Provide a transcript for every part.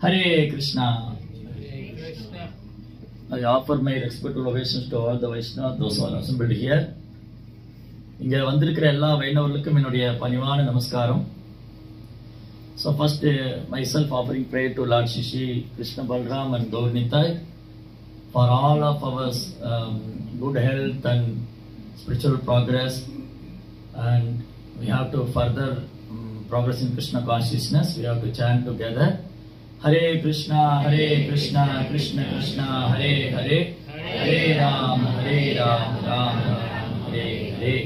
Hare Krishna. I offer my respectful ovations to all the Vaishnavas, those who are assembled here. இங்கே வந்திருக்கிற எல்லா வைணவர்களுக்கும் என்னுடைய பணிவான நமஸ்காரம். So first myself offering prayer to Lord Shishi, Krishna Balram and Gaur Nitai for all of our good health and spiritual progress, and we have to further progress in Krishna consciousness. We have to chant together Hare Krishna, Krishna Krishna, Hare Hare, Hare Ram, Ram Ram, Hare Hare.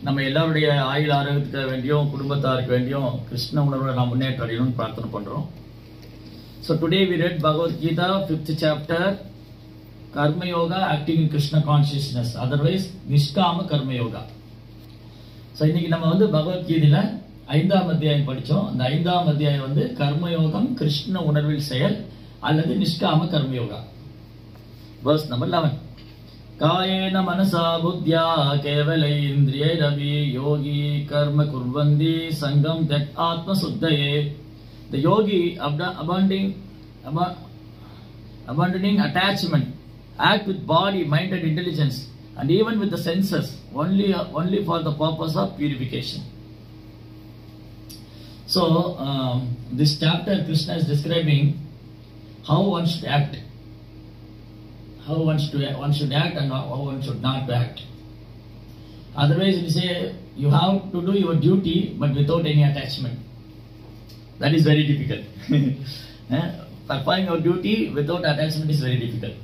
நம்ம எல்லாருடைய ஆயுள் ஆரோக்கியத்துக்கு வேண்டியும் குடும்பத்தாருக்கு வேண்டியும் கிருஷ்ண உணர்வை நாம் முன்னேற்ற அடையணும்னு பிரார்த்தனை பண்றோம். So today we read Bhagavad Gita 5th chapter, Karma Yoga acting in Krishna consciousness, otherwise Nishkama Karma Yoga. So இன்னைக்கு நம்ம வந்து பகவத் கீதையில 5ஆம் அத்தியாயம் படிச்சோம். அந்த 5ஆம் அத்தியாயம் வந்து கர்மயோகம் கிருஷ்ண உணர்வில் செயல் அல்லது நிஷ்காம கர்மயோகா. Verse number 11. कायेन मनसा बुद्ध्या केवलैन्द्रियैरपि योगी कर्म कुर्वन्ति संगम त्यक्त आत्मशुद्धये. The yogi abandoning attachment act with body, mind and intelligence and even with the senses only for the purpose of purification. So this chapter Krishna is describing how one should act. How one should act and how one should not act. Otherwise, you say you have to do your duty but without any attachment. That is very difficult. Performing your duty without attachment is very difficult.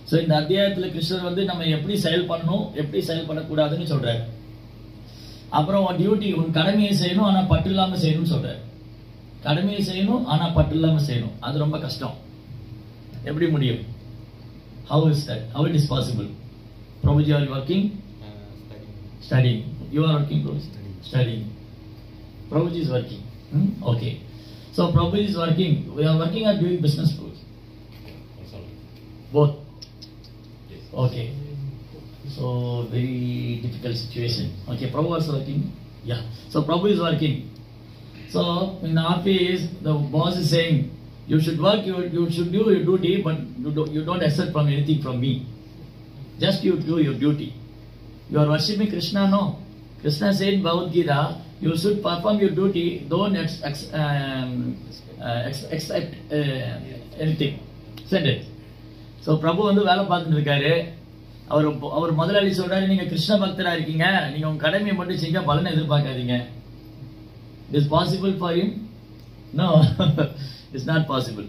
So in the அத்தியாயத்துல கிருஷ்ணர் வந்து நம்ம எப்படி செயல் பண்ணணும் எப்படி செயல் பண்ணக்கூடாதுன்னு சொல்றாரு. அப்புறம் உன் டியூட்டி உன் கடமையை செய்யணும் ஆனா பற்று இல்லாம செய்யணும்னு சொல்றாரு. கடமையை செய்யணும் ஆனா பற்று இல்லாம செய்யணும். அது ரொம்ப கஷ்டம். எப்படி முடியும்? How is that? How it is possible? Prabhuji, are you working? Studying. You are working, Prabhuji? Studying. Prabhuji is working. Okay. So Prabhuji is working. We are working or doing business, Prabhuji? Both. Yes. Okay. So very difficult situation. Okay, Prabhuji is working. Yeah. So Prabhuji is working. So in the office, the boss is saying, you should work, you should do your duty, but you don't accept from anything from me. Just you do your duty. You are worshipping Krishna, no? Krishna said in Bhagavad Gita, you should perform your duty, don't accept anything. Send it. So Prabhu வந்து வேலை பார்த்துட்டு இருக்காரு. அவர் முதலாளி சொல்றாரு, நீங்க கிருஷ்ண பக்தரா இருக்கீங்க, நீங்க உங்க கடமையை மட்டும் செஞ்சா பலனை எதிர்பார்க்காதீங்க. It is possible for him? No. It's not possible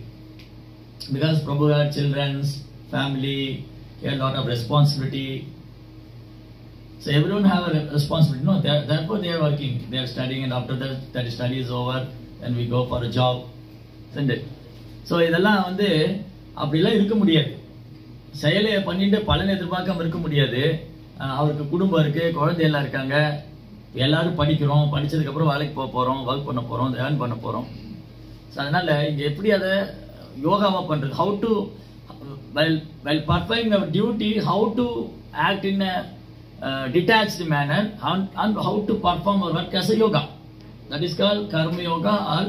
because Prabhu had children, family, he had a lot of responsibility. So everyone have a responsibility. No, therefore they are working, they are studying, and after that study is over, then we go for a job. Isn't it? So இதெல்லாம் வந்து அப்படிலாம் இருக்க முடியாது. செயலை பண்ணிட்டு பலன் எதிர்பார்க்காம இருக்க முடியாது. அவருக்கு குடும்பம் இருக்கு, குழந்தையெல்லாம் இருக்காங்க, எல்லாரும் படிக்கிறோம், படிச்சதுக்கு அப்புறம் வேலைக்கு போக போறோம், ஒர்க் பண்ண போறோம், ஏர்ன் பண்ண போறோம். அதனால இங்க எப்படி அதை யோகாவா பண்றது? How to while performing our duty, how to act in a detached manner and how to perform our work as a yoga. That is called karma yoga. Or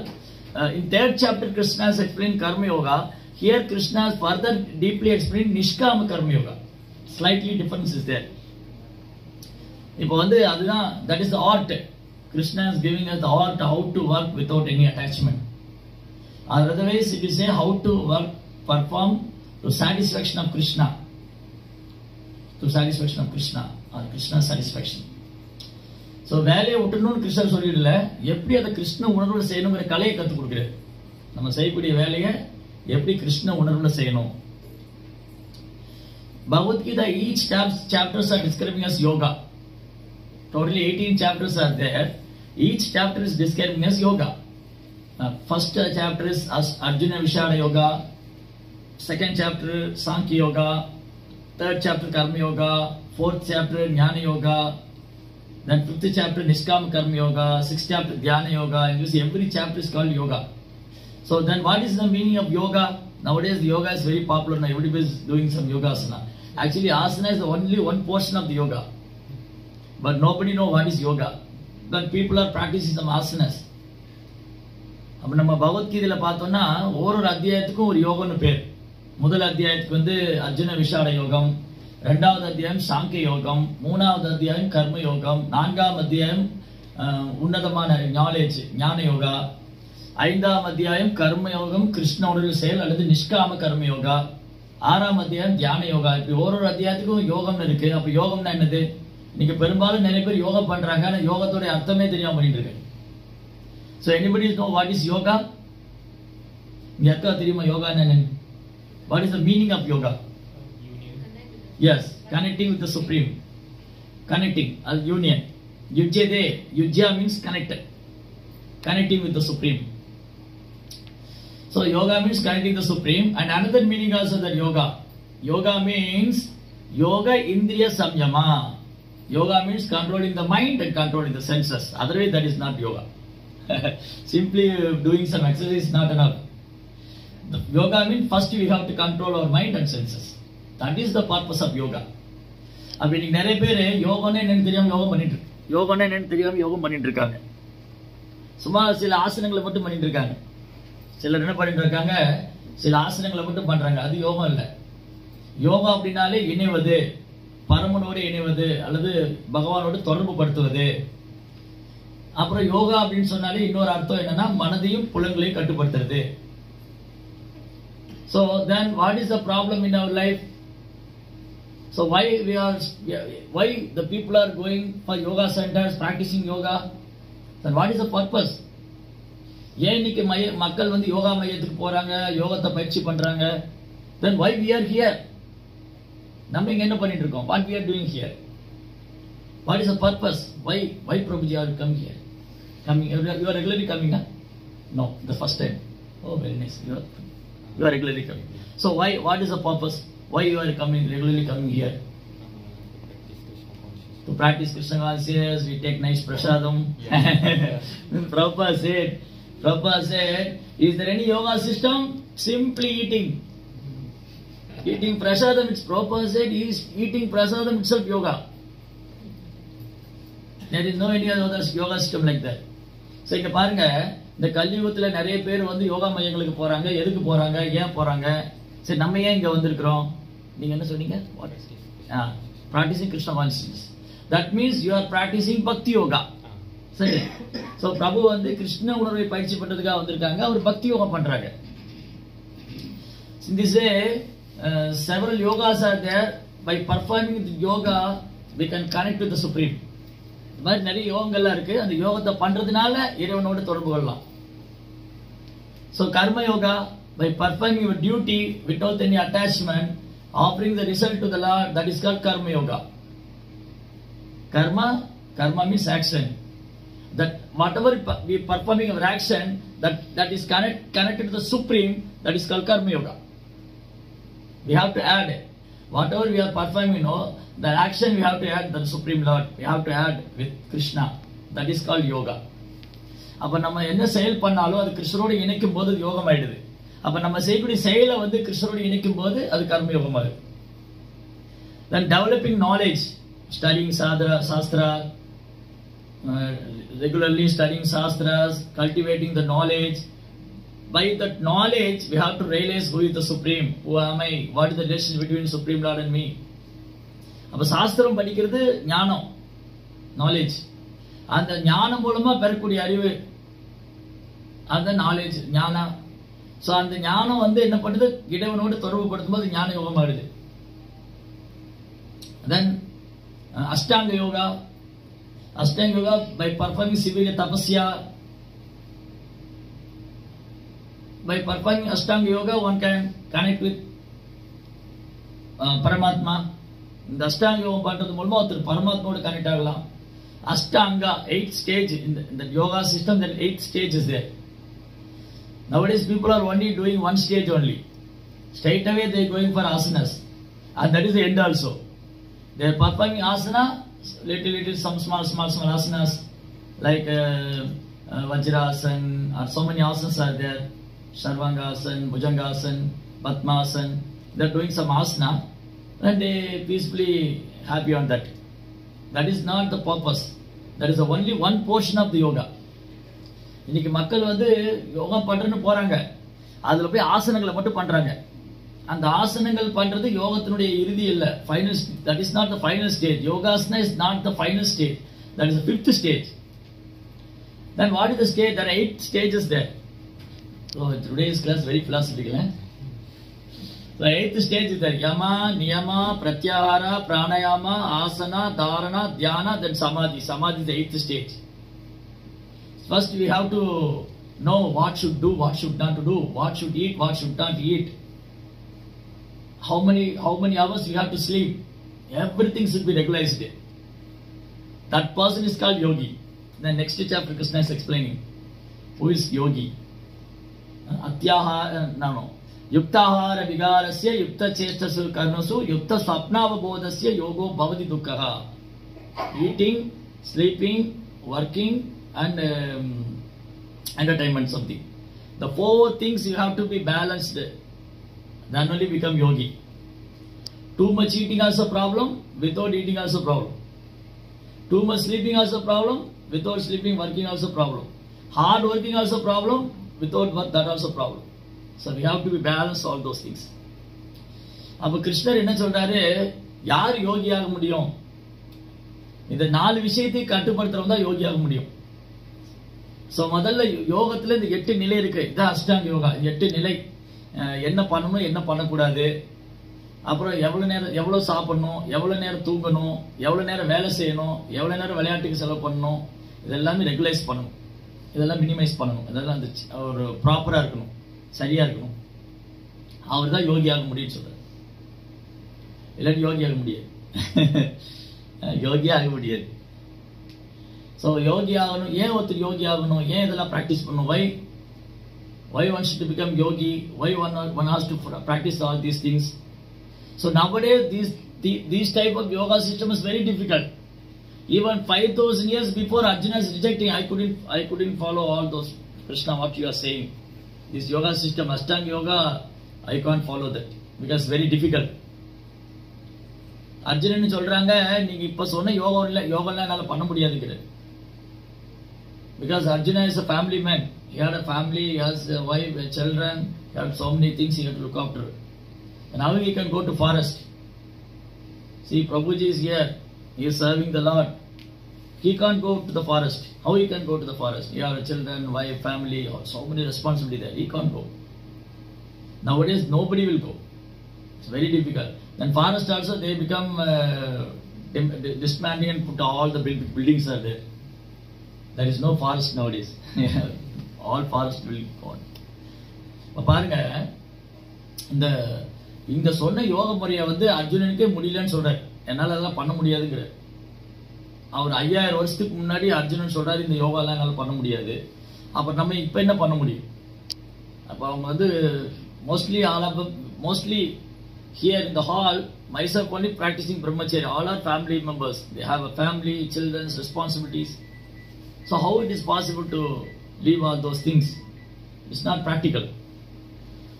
in 3rd chapter Krishna has explained karma yoga. Here Krishna has further deeply explained nishkama karma yoga. Slightly difference is there. இப்போ வந்து அதுதான், that is the art. Krishna is giving us the art how to work without any attachment. Otherwise, if you say how to work, perform to satisfaction of Krishna, to satisfaction of Krishna or Krishna's satisfaction. So வேலையை விட்டணும்னு கிருஷ்ணர் சொல்லிடல, எப்படி அதை கிருஷ்ண உணர்வுல செய்யணுங்கிற கலையை கற்றுக் கொடுக்குறாரு. நம்ம செய்யக்கூடிய வேலையை எப்படி கிருஷ்ண உணர்வுல செய்யணும். Bhagavad Gita, each chapters are describing as yoga. Totally 18 chapters are there. Each chapter is describing as yoga. First chapter is Arjuna Vishada Yoga, 2nd chapter Sankhya Yoga, 3rd chapter Karma Yoga, 4th chapter Jnana Yoga, then 5th chapter Nishkama Karma Yoga, 6th chapter Dhyana Yoga, and you see every chapter is called yoga. So then what is the meaning of yoga? Nowadays the yoga is very popular, now everybody is doing some yoga asana. Actually asana is only one portion of the yoga, but nobody knows what is yoga. But people are practicing some asanas. அப்ப நம்ம பகவத்கீதையில பார்த்தோம்னா ஒவ்வொரு அத்தியாயத்துக்கும் ஒரு யோகம்னு பேர். முதல் அத்தியாயத்துக்கு வந்து அர்ஜுன விஷாட யோகம், 2வது அத்தியாயம் சாங்கிய யோகம், 3வது அத்தியாயம் கர்ம யோகம், 4ஆம் அத்தியாயம் உன்னதமான நாலேஜ் ஞான யோகா, 5ஆம் அத்தியாயம் கர்ம யோகம் கிருஷ்ணோட செயல் அல்லது நிஷ்காம கர்ம யோகா, 6ஆம் அத்தியாயம் தியான யோகா. இப்படி ஒரு அத்தியாயத்துக்கும் யோகம்னு இருக்கு. அப்ப யோகம்னா என்னது? இன்னைக்கு பெரும்பாலும் நிறைய பேர் யோகா பண்றாங்க, ஆனா யோகத்தோட அர்த்தமே தெரியாம பண்ணிட்டு இருக்கு. So anybody know what is yoga? Yakka theriyuma yoga enna? What is the meaning of yoga? Yes, connecting with the Supreme. Connecting, as union. Yujyade, yujya means connected. Connecting with the Supreme. So yoga means connecting the Supreme, and another meaning also that yoga. Yoga means yoga indriya samyama. Yoga means controlling the mind and controlling the senses. Otherwise that is not yoga. Simply doing some exercise is not enough. The yoga means first we have to control our mind and senses. That is the purpose of yoga. அப்ப இன்னைக்கு நிறைய பேர் யோகம்னு என்னன்னு தெரியாம யோகம் பண்ணிட்டு இருக்காங்க. சும்மா சில ஆசனங்களை மட்டும் பண்ணிட்டு இருக்காங்க. சிலர் என்ன பண்ணிட்டு இருக்காங்க, சில ஆசனங்களை மட்டும் பண்றாங்க. அது யோகம் இல்ல. யோகா அப்படின்னாலே இணைவது, பரமனோடு இணைவது அல்லது பகவானோடு தொடர்பு படுத்துவது. அப்புறம் யோகா அப்படின்னு சொன்னாலே இன்னொரு அர்த்தம் என்னன்னா மனதையும் புலன்களையும் கட்டுப்படுத்துறது. So then what is the problem in our life? So why the people are going for yoga centers, practicing yoga? Then what is the purpose? ஏன் இன்னைக்கு மக்கள் வந்து யோகா மையத்துக்கு போறாங்க, யோகத்தை பயிற்சி பண்றாங்க? Then why we are here? நம்ம இங்க என்ன பண்ணிட்டு இருக்கோம்? What we are doing here? What is the purpose? Why Prabhuji are come here? You are regularly coming, huh? No, the first time. Oh, very nice. You are regularly coming. So what is the purpose? Why you are regularly coming here? To practice Krishna consciousness, we take nice prasadam. Yeah. Prabhupada said, is there any yoga system? Simply eating. Eating prasadam, Prabhupada said, is eating prasadam itself yoga. There is no any other yoga system like that. So இங்க பாருங்க, இந்த கலியுகத்துல நிறைய பேர் வந்து யோகா மையங்களுக்கு போறாங்க. எதுக்கு போறாங்க, ஏன் போறாங்க? சரி, நம்ம ஏன் இங்க வந்திருக்கிறோம்? நீங்க என்ன சொன்னீங்க? What is it? Practicing Krishna consciousness. That means you are practicing bhakti yoga. சரி. So பிரபு வந்து கிருஷ்ண உணர்வை பயிற்சி பண்றதுக்காக வந்திருக்காங்க. அவர் பக்தி யோகா பண்றாங்க. In this way, several yogas are there. By performing the yoga, we can connect with the Supreme. இந்த மாதிரி நிறைய யோகங்கள்லாம் இருக்கு. அந்த யோகத்தை பண்றதுனால இறைவனோடு தொடர்பு கொள்ளலாம். So karma yoga, by performing your duty without any attachment, offering the result to the Lord, that is called karma yoga. Karma means action. That whatever we performing our action, that is connected to the Supreme, that is called karma yoga. We have to add it. Whatever we are performing, the action we have to add the Supreme Lord. We have to add with Krishna. That is called yoga. அப்ப நம்ம என்ன செயல் பண்ணாலும் அது கிருஷ்ணரோடு இணைக்கும் போது யோகம் ஆயிடுது. அப்ப நம்ம செய்யக்கூடிய செயலை வந்து கிருஷ்ணரோடு இணைக்கும் போது அது கர்ம யோகம் ஆகுது. Then developing knowledge, studying Shastra, regularly studying Shastras, cultivating the knowledge. By that knowledge, we have to realize who is the Supreme. Who am I? What is the relationship between Supreme Lord and me? அப்ப சாஸ்திரம் படிக்கிறது ஞானம், knowledge. அந்த ஞானம் மூலமா பெறக்கூடிய அறிவு, அந்த நாலேஜ் ஞானம். சோ அந்த ஞானம் வந்து என்ன பண்ணுது, இறைவனோடு தொடர்பு படுத்தும் போது ஞான யோகம் ஆகுது. Then Ashtanga yoga. Ashtanga yoga, by performing severe tapasya. By performing Ashtanga yoga, one can connect with Paramatma. இந்த அஷ்டாங்க யோகம் பண்றது மூலமா ஒருத்தர் பரமாத்மாவோட கனெக்ட் ஆகலாம். அஷ்டாங்கா 8 stage in the yoga system. That 8 stage is there. Nowadays people are only doing one stage only. Straight away they are going for asanas, and that is the end also. They are performing asana, little some small asanas like Vajrasana, or so many asanas are there. Sarvangasana, Bhujangasana, Padmasana. They are doing some asana and they peacefully happy on that. That is not the purpose. That is only one portion of the yoga. இன்னைக்கு மக்கள் வந்து யோகா பண்றேன்னு போறாங்க, அதுல போய் ஆசனங்களை மட்டும் பண்றாங்க. அந்த ஆசனங்கள் பண்றது யோகத்தினுடைய இறுதி இல்ல, final. That is not the final stage. Yogasana is not the final stage, that is the fifth stage. Then what is the stage? There are 8 stages there. So today's class very philosophical. So 8th stage is there: yama, niyama, pratyahara, pranayama, asana, dharana, dhyana, then samadhi. Samadhi is the 8th stage. First we have to know what should do, what should not do, what should eat, what should not eat, how many hours we have to sleep. Everything should be regularized. That person is called yogi. The next chapter Krishna is explaining who is yogi. Yuktahara vigarasya yukta chestasu karnasu yukta swapnavabodhasya yogo bhavati dukkha. Eating, sleeping, working and entertainment something. The 4 things you have to be balanced. Then only become yogi. Too much eating also problem, without eating also problem. Too much sleeping also problem, without sleeping, working also problem. Hard working also problem, without work that also problem. So we have to be balanced all those things. அப்ப கிருஷ்ணர் என்ன சொல்றாரு, யார் யோகியாக முடியும்? இந்த 4 விஷயத்தை கட்டுப்படுத்துறவங்க தான் யோகியாக முடியும். சோ முதல்ல யோகத்துல இந்த 8 நிலை இருக்கு. இதான் அஷ்டாங்க யோகா. 8 நிலை. என்ன பண்ணணும், என்ன பண்ணக்கூடாது, அப்புறம் எவ்வளவு சாப்பிடணும், எவ்வளவு நேரம் தூங்கணும், எவ்வளவு நேரம் வேலை செய்யணும், எவ்வளவு நேரம் விளையாட்டுக்கு செலவு பண்ணணும், இதெல்லாமே ரெகுலைஸ் பண்ணணும், இதெல்லாம் மினிமைஸ் பண்ணணும், இதெல்லாம் ஒரு ப்ராப்பரா இருக்கணும், சரியா இருக்கணும். அவர் தான் யோகியாக முடியும்னு சொல்றாரு. இல்லாட்டி யோகியாக முடியாது. யோகியாக முடியாது. ஸோ யோகி ஆகணும். ஏன் ஒருத்தர் யோகி ஆகணும்? ஏன் இதெல்லாம் ப்ராக்டிஸ் பண்ணணும்? Why one should become yogi? Why one has to practice all these things? So nowadays these type of yoga system is very difficult. Even 5,000 years before Arjuna is rejecting, I couldn't follow all those, Krishna, what you are saying. This yoga system, Ashtanga yoga, I can't follow that because it's very difficult. Arjunan சொல்றாங்க, நீங்க இப்ப சொன்ன யோகம்லாம் என்னால பண்ண முடியாதுங்கிறது. Because Arjuna is a family man. He had a family, he has a wife, children, he had so many things he had to look after. And how he can go to forest? See, Prabhuji is here. He is serving the Lord. He can't go to the forest. How he can go to the forest? He has children, wife, family, so many responsibilities there. He can't go. Nowadays, nobody will go. It's very difficult. Then forest also, they become dismantling and put all the big buildings are there. There is no forest nowadays. All forest will be gone. பாருங்க, இந்த சொன்ன யோக முறையை வந்து அர்ஜுனனுக்கே முடியலன்னு சொல்றாரு. என்னால அதெல்லாம் பண்ண முடியாதுங்கிற. அவர் 5000 வருஷத்துக்கு முன்னாடி அர்ஜுனன் சொல்றாரு, இந்த யோகா எல்லாம் என்னால பண்ண முடியாது. அப்ப நம்ம இப்ப என்ன பண்ண முடியும்? அப்ப அவங்க வந்து mostly here in the hall, myself only practicing brahmacharya. All are family members. They have a family, children's responsibilities. So how it is possible to leave all those things? It's not practical.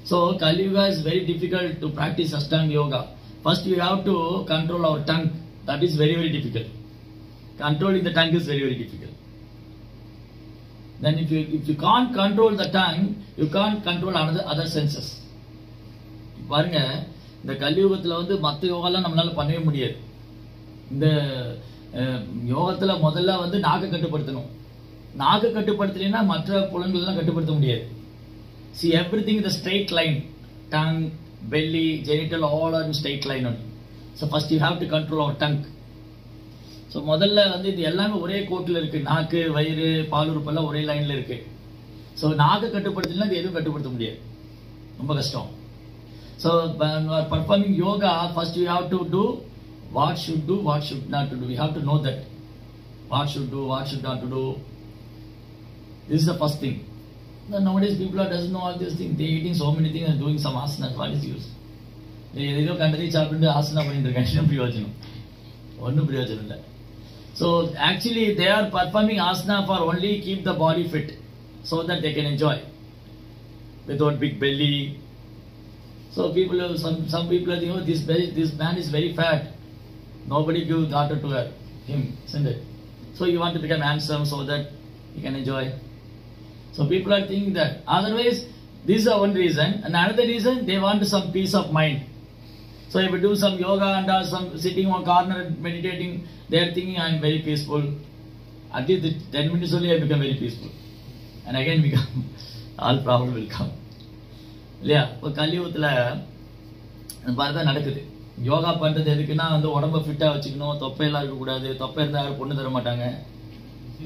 So Kali Yuga is very difficult to practice Ashtanga yoga. First we have to control our tongue. That is very, very difficult. Controlling the tongue is very, very difficult. Then if you can't control the tongue, you can't control other senses. பாருங்க, இந்த கலியுகத்துல வந்து மற்ற யோகாலாம் நம்மளால பண்ணவே முடியாது. இந்த யோகத்துல முதல்ல வந்து நாக்கை கட்டுப்படுத்தணும். நாக்கை கட்டுப்படுத்தலைன்னா மற்ற புலன்கள் எல்லாம் கட்டுப்படுத்த முடியாது. See, everything in the straight line. Tongue, belly, genital, all are in straight line only. So first you have to control our tongue. So முதல்ல வந்து இது எல்லாமே ஒரே கோட்டில் இருக்கு. நாக்கு, வயிறு, பாலுறுப்பெல்லாம் ஒரே லைன்ல இருக்கு. ஸோ நாக்கை கட்டுப்படுத்தலைன்னா இது எதுவும் கட்டுப்படுத்த முடியாது. ரொம்ப கஷ்டம். So when we are performing yoga, first you have to do what should do, what should not do. We have to know that. What should do, what should not do. This is the first thing. Nowadays people doesn't know all these things. They are eating so many things and doing some asanas. What is use? ஏதோ கண்டதை சாப்பிட்டு ஆசனா பண்ணிட்டு இருக்காங்க. பிரயோஜனம் ஒன்றும் பிரயோஜனம் இல்லை. So actually they are performing asana for only keep the body fit so that they can enjoy without big belly. So people, some people are thinking, oh, this man is very fat. Nobody give daughter to him, isn't it? So you want to become handsome so that you can enjoy. So people are thinking that. Otherwise, this is one reason. And another reason, they want some peace of mind. So if you do some yoga and some sitting on corner and meditating, they are thinking I am very peaceful. At least 10 minutes only I become very peaceful. And again become, all problem will come. இல்லையா இப்போ கலியுகத்தில் அந்த மாதிரி தான் நடக்குது. யோகா பண்ணுறது எதுக்குன்னா வந்து உடம்ப ஃபிட்டாக வச்சுக்கணும், தொப்பையெல்லாம் இருக்கக்கூடாது. தொப்பை இருந்தால் யாரும் பொண்ணு தர மாட்டாங்க.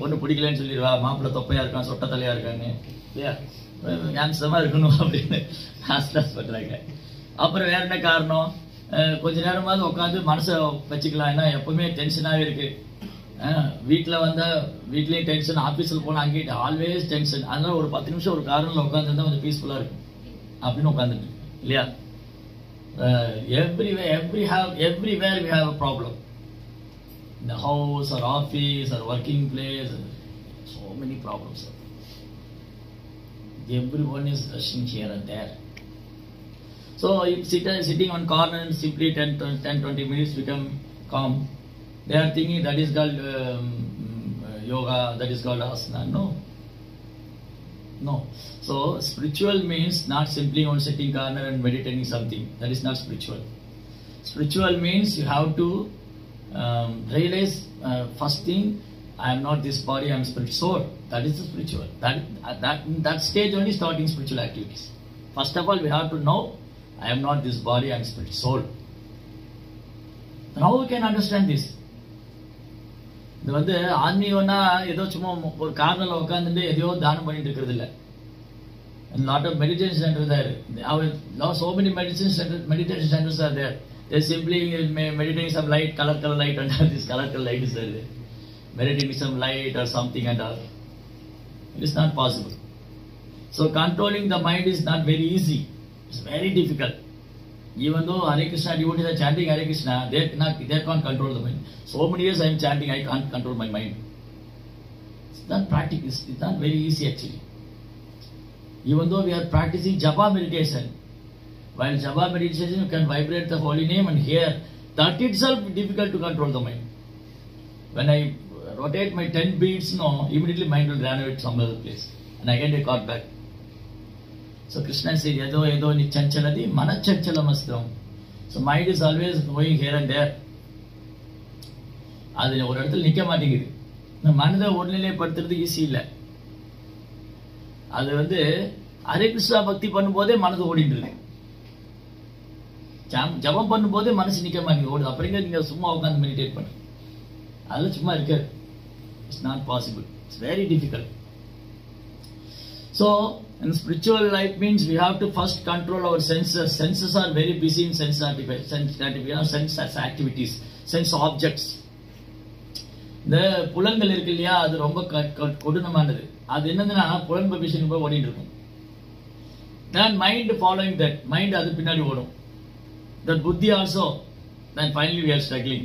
பொண்ணு பிடிக்கலன்னு சொல்லிடுவா, மாப்பிள்ளை தொப்பையாக இருக்கான், சொட்ட தலையாக இருக்கான்னு, இல்லையா ஞானசமாக இருக்கணும் அப்படின்னு ஸ்ட்ரெஸ் பண்ணுறாங்க. அப்புறம் வேற என்ன காரணம், கொஞ்ச நேரமாவது உட்காந்து மனசை வச்சுக்கலாம். ஏன்னா எப்பவுமே டென்ஷனாகவே இருக்கு. வீட்டில் வந்தால் வீட்லேயும் டென்ஷன், ஆஃபீஸில் போனால் அங்கேயும் ஆல்வேஸ் டென்ஷன். அதனால ஒரு 10 நிமிஷம் ஒரு காரணத்தில் உட்காந்துருந்தா கொஞ்சம் பீஸ்ஃபுல்லாக இருக்கும் அப்படின்னு உட்காந்துட்டு இல்லையா. everywhere we have a problem. In the house or office or working place, so many problems. Everyone is rushing here and there. So if sitting on corner and simply 10-20 minutes become calm, they are thinking that is called yoga, that is called asana. No. So spiritual means not simply on sitting corner and meditating something. That is not spiritual. Spiritual means you have to realize first thing, I am not this body, I am spirit soul. That is the spiritual. That stage only starting spiritual activities. First of all, we have to know I am not this body, I am spirit soul. Now we can understand this. இது வந்து ஆன்மீகம்னா ஏதோ சும்மா ஒரு கார்னர்ல உட்காந்துட்டு எதையோ தானம் பண்ணிட்டு இருக்கிறது இல்லை. lot of meditation centers there. So many meditation centers are there. They simply meditating some light, color light, and this color light is there. Meditating some light or something and all. It is not possible. So controlling the mind is not very easy. It's very difficult. Even though Hare Krishna devotees are chanting Hare Krishna, they can't control the mind. So many years I am chanting, I can't control my mind. It's not practical. It's not very easy actually. Even though we are practicing japa meditation, while japa meditation you can vibrate the holy name and hear, that itself is difficult to control the mind. When I rotate my 10 beats, immediately mind will run away to some other place. And again they caught back. So Krishna said, Yado ni chanchaladi, mana chanchalamastam. So mind is always going here and there. அது ஒரு இடத்துல நிற்க மாட்டேங்குது. இந்த மனதை ஒருநிலைப்படுத்துறது easy இல்லை. அது வந்து ஹரே கிருஷ்ணா பக்தி பண்ணும்போதே மனது ஓடிட்டு இருக்கு. ஜபம் பண்ணும்போதே மனசு நிற்க மாட்டேங்குது, ஓடுது. அப்புறம் நீங்க சும்மா உட்காந்து மெடிடேட் பண்ணுங்க, அதெல்லாம் சும்மா இருக்காது. It's not possible. It's very difficult. So in spiritual life means we have to first control our senses. Senses are very busy in sense activities, sense objects. இந்த புலன்கள் இருக்கு இல்லையா, அது ரொம்ப கொடூரமானது. அது என்னதுன்னா புலன்ப விஷயம் போய் ஓடிட்டு இருக்கும். Then mind following that, mind அது பின்னாடி ஓடும். That buddhi also, then finally we are struggling.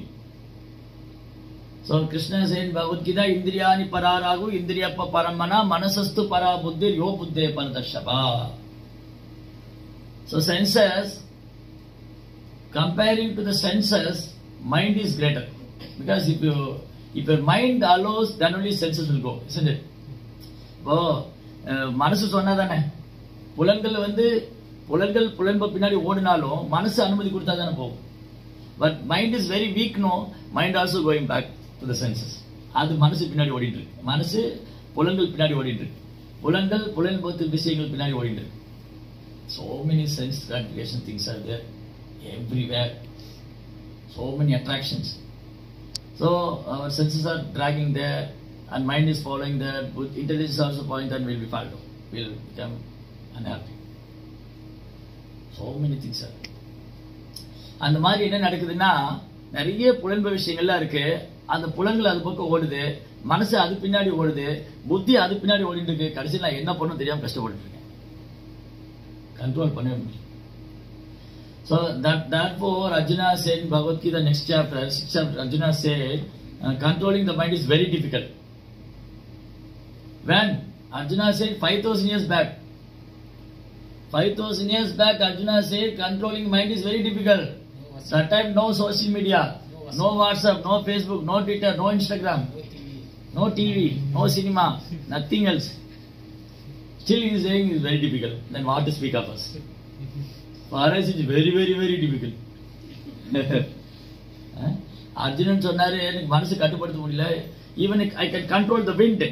So Krishna says in Bhagavad Gita, Indriyani pararagu, Indriyappa paramana, manasastu para buddhir, yo buddhe paradashava. So senses, comparing to the senses, mind is greater. Because if your mind allows, then only senses will go, isn't it? மனசு சொன்னாதானே, புலன்ப பின்னாடி ஓடினாலும் மனசு அனுமதி கொடுத்தா தானே போகும். But mind is very weak. Mind also going back to the senses. அது மனசு பின்னாடி ஓடிட்டு இருக்கு. மனசு புலன்கள் பின்னாடி ஓடிட்டு இருக்கு. புலன்பத்து விஷயங்கள் பின்னாடி ஓடிட்டு இருக்கு. So many sense gratification things are there everywhere. So many attractions. So our senses are dragging there and mind is following there. Intelligence is also following that, will be followed. Will become unhappy. So many things are. அந்த மாதிரி என்ன நடக்குதுன்னா, நிறைய புலன்ப விஷயங்கள்லாம் இருக்கு. அந்த புலன்கள் அது பக்கம் ஓடுது, மனசு அது பின்னாடி ஓடுது, புத்தி அது பின்னாடி ஓடிட்டு இருக்கு. கடைசியில் நான் என்ன பண்ணணும் தெரியாம கஷ்டப்பட்டு இருக்கேன். கண்ட்ரோல் பண்ண முடியும். So therefore Arjuna said in Bhagavad Gita, next chapter, 6th chapter, Arjuna said, controlling the mind is very difficult. When Arjuna said 5,000 years back, 5,000 years back, Arjuna said controlling mind is very difficult. That time no social media, no WhatsApp, no Facebook, no Twitter, no Instagram, no TV, no cinema, nothing else. Still he is saying it's very difficult. Then what to speak of us? For us it's very, very, very difficult. Arjunan சொன்னாரு எனக்கு மனசு கட்டுப்படுத்த முடியல. Even I can control the wind.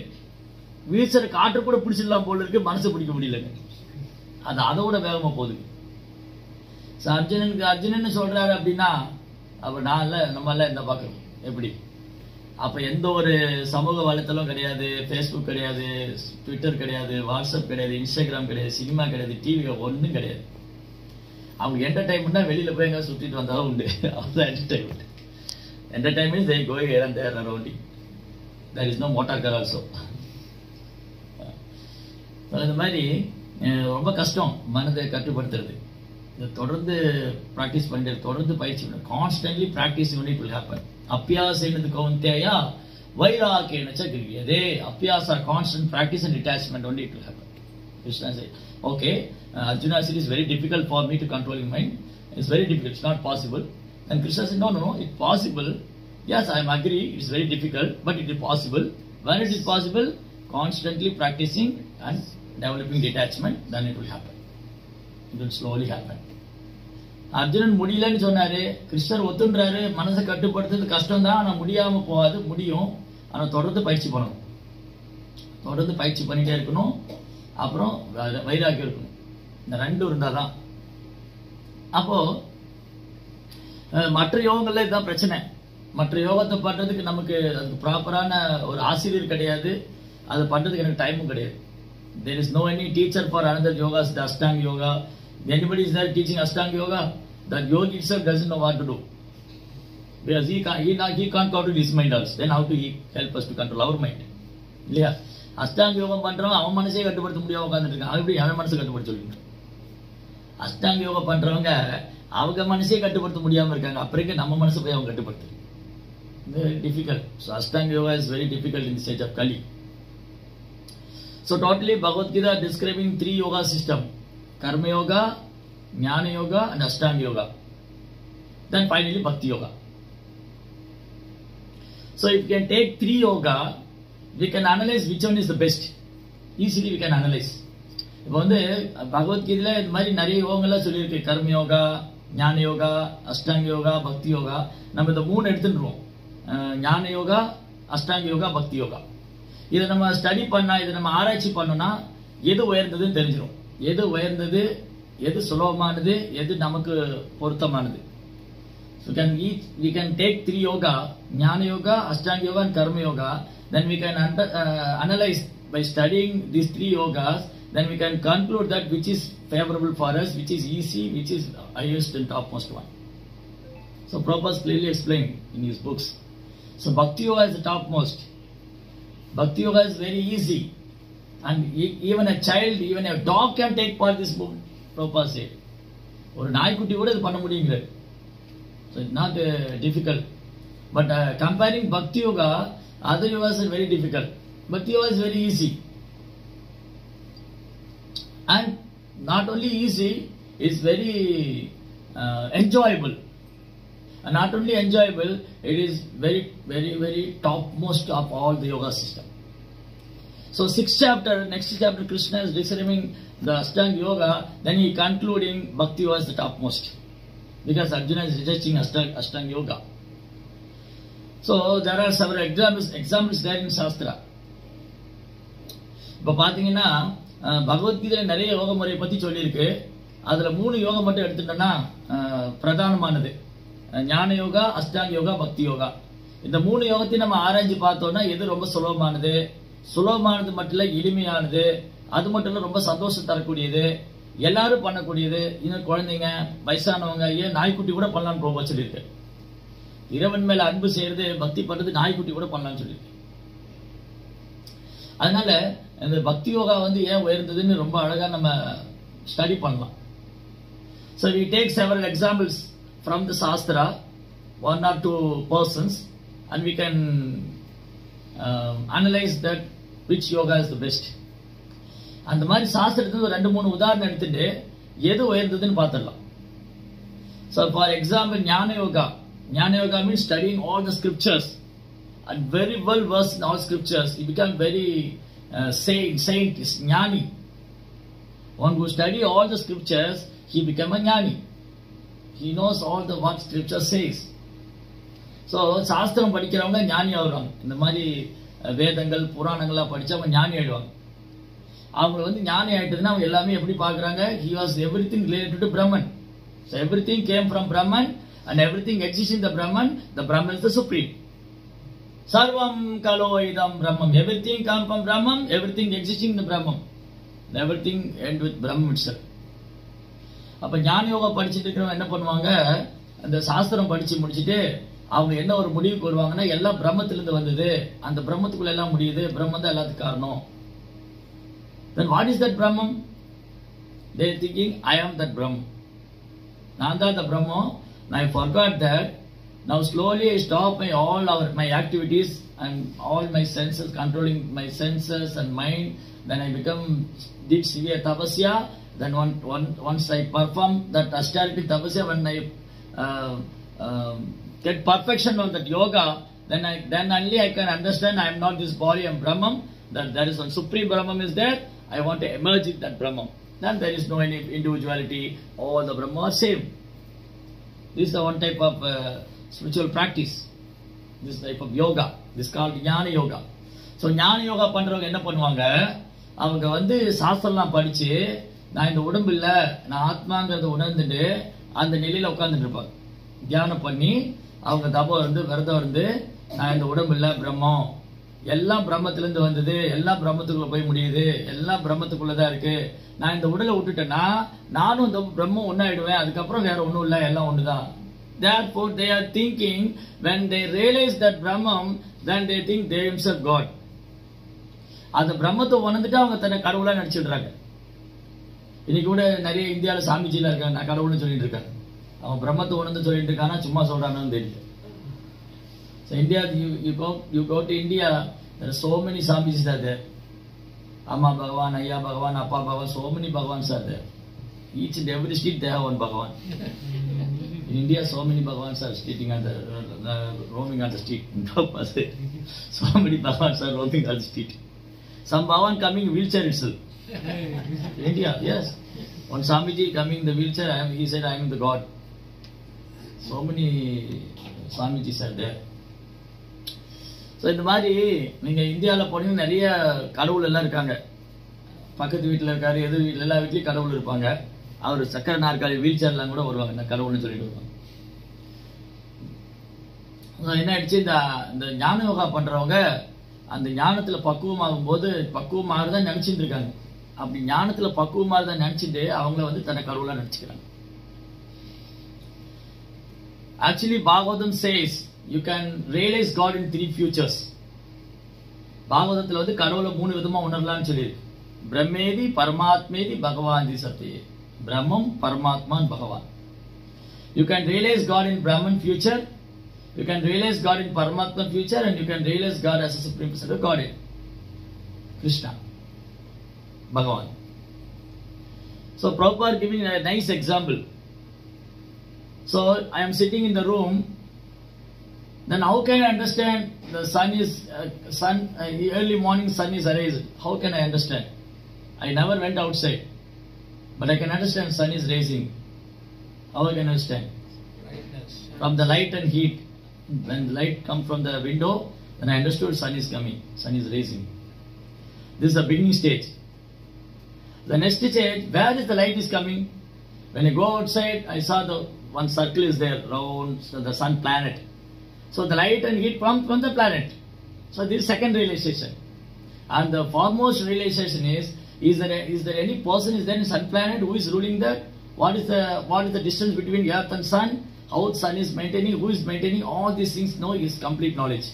வீசற காற்று கூட பிடிச்சிடலாம் போல இருக்கு, மனசு பிடிக்க முடியலங்க. அது அதோட வேகமா போகுது. அர்ஜுனன் சொல்றாரு அப்படின்னா அப்ப நான் இல்ல நம்ம எல்லாம் என்ன பார்க்கணும் எப்படி? அப்ப எந்த ஒரு சமூக வலைத்தளம் கிடையாது, ஃபேஸ்புக் கிடையாது, ட்விட்டர் கிடையாது, வாட்ஸ்அப் கிடையாது, இன்ஸ்டாகிராம் கிடையாது, சினிமா கிடையாது, டிவி ஒன்றும் கிடையாது. அவங்க என்டர்டைன்மெண்ட்னா வெளியில போய் எங்க சுத்திட்டு வந்தாலும் உண்டு. அதுதான் entertainment. Entertainment they go here and there around it. There is no motor car also. இந்த மாதிரி ரொம்ப கஷ்டம் மனதை கட்டுப்படுத்துறது. இதை தொடர்ந்து ப்ராக்டிஸ் பண்ணிட்டு தொடர்ந்து பயிற்சி பண்ணணும். Constantly practice unit will happen. அபியாசேனது கௌந்தேயா வைராகேன ச கிரியதே. அபியாச constant practice and detachment only it will happen. Krishna said, okay, Arjuna said it's very difficult for me to control your mind. It's very difficult. It's not possible. And Krishna said, no, it's possible. Yes, I am agree, it's very difficult, but it is possible. When it is possible, constantly practicing and developing detachment, then it will happen. It will slowly happen. Arjunan முடியலன்னு சொன்னாரு, கிருஷ்ணர் ஒத்துன்றாரு. மனசை கட்டுப்படுத்துறது கஷ்டம் தான், ஆனால் முடியாம போகாது, முடியும். ஆனால் தொடர்ந்து பயிற்சி பண்ணணும், தொடர்ந்து பயிற்சி பண்ணிட்டே இருக்கணும். அப்புறம் வைராக்கியம் இருக்கணும். இந்த ரெண்டும் இருந்தாதான். அப்போ மற்ற யோகங்கள்ல இதுதான் பிரச்சனை. மற்ற யோகத்தை பண்றதுக்கு நமக்கு அதுக்கு ப்ராப்பரான ஒரு ஆசிரியர் கிடையாது, அதை பண்றதுக்கு எனக்கு டைமும் கிடையாது. There is no any teacher for another yogas, the Ashtanga yoga. Anybody is there teaching Ashtanga yoga? That yogi itself doesn't know what to do. Because he can't control his mind also. Then how to he help us to control our mind? இல்லையா? அஷ்டாங்க யோகம் பண்றவங்க அவன் மனசே கட்டுப்படுத்த முடியாம உட்காந்துட்டு இருக்கான். எப்படி அவன் மனசை கட்டுப்படுத்த சொல்லிட்டு? அஷ்டாங்க யோகம் பண்றவங்க அவங்க மனசே கட்டுப்படுத்த முடியாம இருக்காங்க. அப்புறம் நம்ம மனசை போய் அவங்க கட்டுப்படுத்து. Very difficult. So Ashtanga yoga is very difficult in the stage of Kali. So totally Bhagavad Gita describing 3 yoga system: Karma yoga, Jnana yoga and Ashtanga yoga. Then finally Bhakti yoga. So if we can take 3 yoga, we can analyze which one is the best. Easily we can analyze. இப்போ வந்து பகவத்கீதையில இந்த மாதிரி நிறைய யோகங்கள்லாம் சொல்லியிருக்கு. கர்ம யோகா, ஞான யோகா, அஷ்டாங்க யோகா, பக்தி யோகா. நம்ம இந்த 3 எடுத்துட்டுருவோம். ஞான யோகா, அஷ்டாங்க யோகா, பக்தி யோகா. இதை நம்ம ஸ்டடி பண்ணா, இதை நம்ம ஆராய்ச்சி பண்ணோம்னா எது உயர்ந்ததுன்னு தெரிஞ்சிடும். எது உயர்ந்தது, எது சுலபமானது, எது நமக்கு பொருத்தமானது. So we can take 3 yoga, ஞான யோகா, அஷ்டாங்க yoga and karma yoga. Then we can analyze by studying these 3 yogas. Then we can conclude that which is favorable for us, which is easy, which is highest and topmost one. So Prabhupada clearly explained in his books. So Bhakti Yoga is the topmost. Bhakti Yoga is very easy. And even a child, even a dog can take part in this book, Prabhupada said. ஒரு நாய்க்குட்டி கூட இது பண்ண முடியுங்கிறார். So it's not difficult. But comparing Bhakti Yoga, other yogas are very difficult. Bhakti Yoga is very easy. And not only easy, it's very enjoyable. And not only enjoyable, it is very, very, very topmost of all the yoga system. So next chapter, Krishna is describing the Ashtanga yoga, then he concluding Bhakti yoga is the topmost. Because Arjuna is rejecting Ashtanga yoga. So there are several examples there in Shastra. இப்போ பார்த்தீங்கன்னா பகவத்கீதையில் நிறைய யோக முறையை பற்றி சொல்லியிருக்கு. அதில் 3 யோகம் மட்டும் எடுத்துட்டோம்னா பிரதானமானது ஞான யோகா, அஷ்டாங்க யோகா, பக்தி யோகா. இந்த 3 யோகத்தையும் நம்ம ஆராய்ச்சி பார்த்தோம்னா எது ரொம்ப சுலபமானது, சுலபமானது மட்டும் இல்லை, எளிமையானது, அது மட்டும் இல்லை ரொம்ப சந்தோஷம் தரக்கூடியது, எல்லாரும் பண்ணக்கூடியது. இன்னும் குழந்தைங்க, வயசானவங்க, ஏன் நாய்க்குட்டி கூட பண்ணலாம்னு பிரபுவா சொல்லியிருக்கு. இறைவன் மேல அன்பு செய்யறது, பக்தி பண்றது நாய்க்குட்டி கூட பண்ணலாம்னு சொல்லியிருக்கு. அதனால இந்த பக்தி யோகா வந்து ஏன் உயர்ந்ததுன்னு ரொம்ப அழகா நம்ம ஸ்டடி பண்ணலாம். So we take several examples from the Shastra, 1 or 2 persons, and we can analyze that which yoga is the best. அந்த மாதிரி சாஸ்திரத்துக்கு 2-3 உதாரணம் எடுத்துட்டு எது உயர்ந்ததுன்னு பார்த்துடலாம். So for example, Jnana Yoga. Jnana Yoga means studying all the scriptures and very well versed in all scriptures. He become very saint, jnani. One who study all the scriptures, he become a ஞானி. He knows all the what scripture says. So சாஸ்திரம் படிக்கிறவங்க ஞானி ஆகுறாங்க. இந்த மாதிரி வேதங்கள் புராணங்கள்லாம் படிச்சவங்க ஞானி ஆயிடுவாங்க. அவங்க வந்து ஞானி ஆயிட்டதுன்னா அவங்க எல்லாமே எப்படி பார்க்கறாங்க? He was everything related to Brahman. So everything came from Brahman and everything exists in the Brahman. The Brahman is the supreme. Sarvam kalo idam Brahman. Everything comes from Brahman. Everything existing in the Brahman. Everything end with Brahman itself. அப்ப ஞான யோகா படிச்சுட்டு இருக்கிறவங்க என்ன பண்ணுவாங்க? அந்த சாஸ்திரம் படிச்சு முடிச்சுட்டு அவங்க என்ன ஒரு முடிவுக்கு வருவாங்கன்னா எல்லாம் பிரம்மத்திலிருந்து வந்தது, அந்த பிரம்மத்துக்குள்ள எல்லாம் முடியுது, பிரம்மம் தான் எல்லாத்துக்கும் காரணம். Then what is that Brahman? They are thinking, I am that Brahman. நான் தான் the Brahman. I forgot that. Now slowly I stop my activities and all my senses, controlling my senses and mind. Then I did severe tapasya. Then once I perform that austerity tapasya, when I get perfection on that yoga, then only I can understand I am not this body, I am Brahman. That there is one supreme Brahman is there. I want to emerge in that Brahman. Then there is no any individuality. All the Brahman are same. This is the one type of spiritual practice. This type of yoga. This is called ஞான yoga. So ஞான யோகா பண்றவங்க என்ன பண்ணுவாங்க? அவங்க வந்து சாஸ்திரம்லாம் படிச்சு நான் இந்த உடம்பு இல்ல, நான் ஆத்மாங்கிறத உணர்ந்துட்டு அந்த நிலையில உட்கார்ந்துட்டு இருப்பாங்க. தியானம் பண்ணி அவங்க தபம் இருந்து விரதம் இருந்து நான் இந்த உடம்பு இல்ல, பிரம்மம், எல்லாம் பிரம்மத்திலிருந்து வந்தது, எல்லாம் பிரம்மத்துக்குள்ள போய் முடியுது, எல்லாம் பிரம்மத்துக்குள்ளதான் இருக்கு, நான் இந்த உடலை விட்டுட்டேன்னா நானும் இந்த பிரம்மம் ஒன்னாயிடுவேன், அதுக்கப்புறம் வேற ஒண்ணும் இல்ல, எல்லாம் ஒண்ணுதான். Therefore they are thinking, when they realize that Brahman, then they think they themselves God. அந்த பிரம்மத்தை உணர்ந்துட்டு அவங்க தன்னை கடவுளா நடிச்சிடுறாங்க. இன்னைக்கு கூட நிறைய இந்தியாவில் சாமிஜிலாம் இருக்காங்க, நான் கடவுள்னு சொல்லிட்டு இருக்காங்க. அவன் பிரம்மத்தை உணர்ந்து சொல்லிட்டு இருக்கானா சும்மா சொல்றானு தெரியல. So India, you go to India, there are so many Swamijis are there. Amma Bhagavan, Ayya Bhagavan, Appa Bhagavan, so many Bhagavans are there. Each and every street they have one Bhagavan. In India, so many Bhagavans are sitting on roaming on the street. So many Bhagavans are roaming on the street. Some Bhagavan coming in wheelchair itself. India, yes. One Swamiji coming in the wheelchair, he said, I am the God. So many Swamijis are there. So இந்த மாதிரி நீங்கள் இந்தியாவில் போனீங்கன்னா நிறைய கடவுள் எல்லாம் இருக்காங்க. பக்கத்து வீட்டில் இருக்காரு, எது வீட்டில் எல்லா வீட்லேயும் கடவுள் இருப்பாங்க. அவர் சக்கர நாற்காலி வீல் சேர்லாம் கூட வருவாங்க, இந்த கடவுள்னு சொல்லிட்டு வருவாங்க. என்ன ஆயிடுச்சு, இந்த ஞான யோகா பண்ணுறவங்க அந்த ஞானத்தில் பக்குவமாகும் போது பக்குவமாகதான் நினச்சிட்டு இருக்காங்க. அப்படி ஞானத்தில் பக்குவமாகதான் நினச்சிட்டு அவங்கள வந்து தன்னை கடவுளாக நினச்சிக்கிறாங்க. Actually, Bhagavatam says you can realize God in 3 futures. பாகவதத்தில் வந்து கடவுளை 3 விதமா உணரலாம்னு சொல்லியிருக்கு. பிரம்மேதி பரமாத்மேதி பகவாந்தி சத்தியே. பிரம்மம், பரமாத்மான், பகவான். You can realize God in Brahman future, you can realize God in Paramatma future, and you can realize God as a supreme person of Godhead. Krishna, Bhagavan. So Prabhupada giving a nice example. So I am sitting in the room. Then how can I understand the early morning sun is arising? How can I understand? I never went outside, but I can understand sun is rising. How I can understand? From the light and heat. When the light comes from the window, then I understood sun is coming, sun is rising. This is the beginning stage. The next stage, where is the light is coming? When I go outside, I saw one circle is there, round, so the sun planet. So the light and heat come from the planet. So this is second realization. And the foremost realization is there any person is there in sun planet who is ruling that? What is the distance between earth and sun? How the sun is maintaining, who is maintaining, all these things is complete knowledge.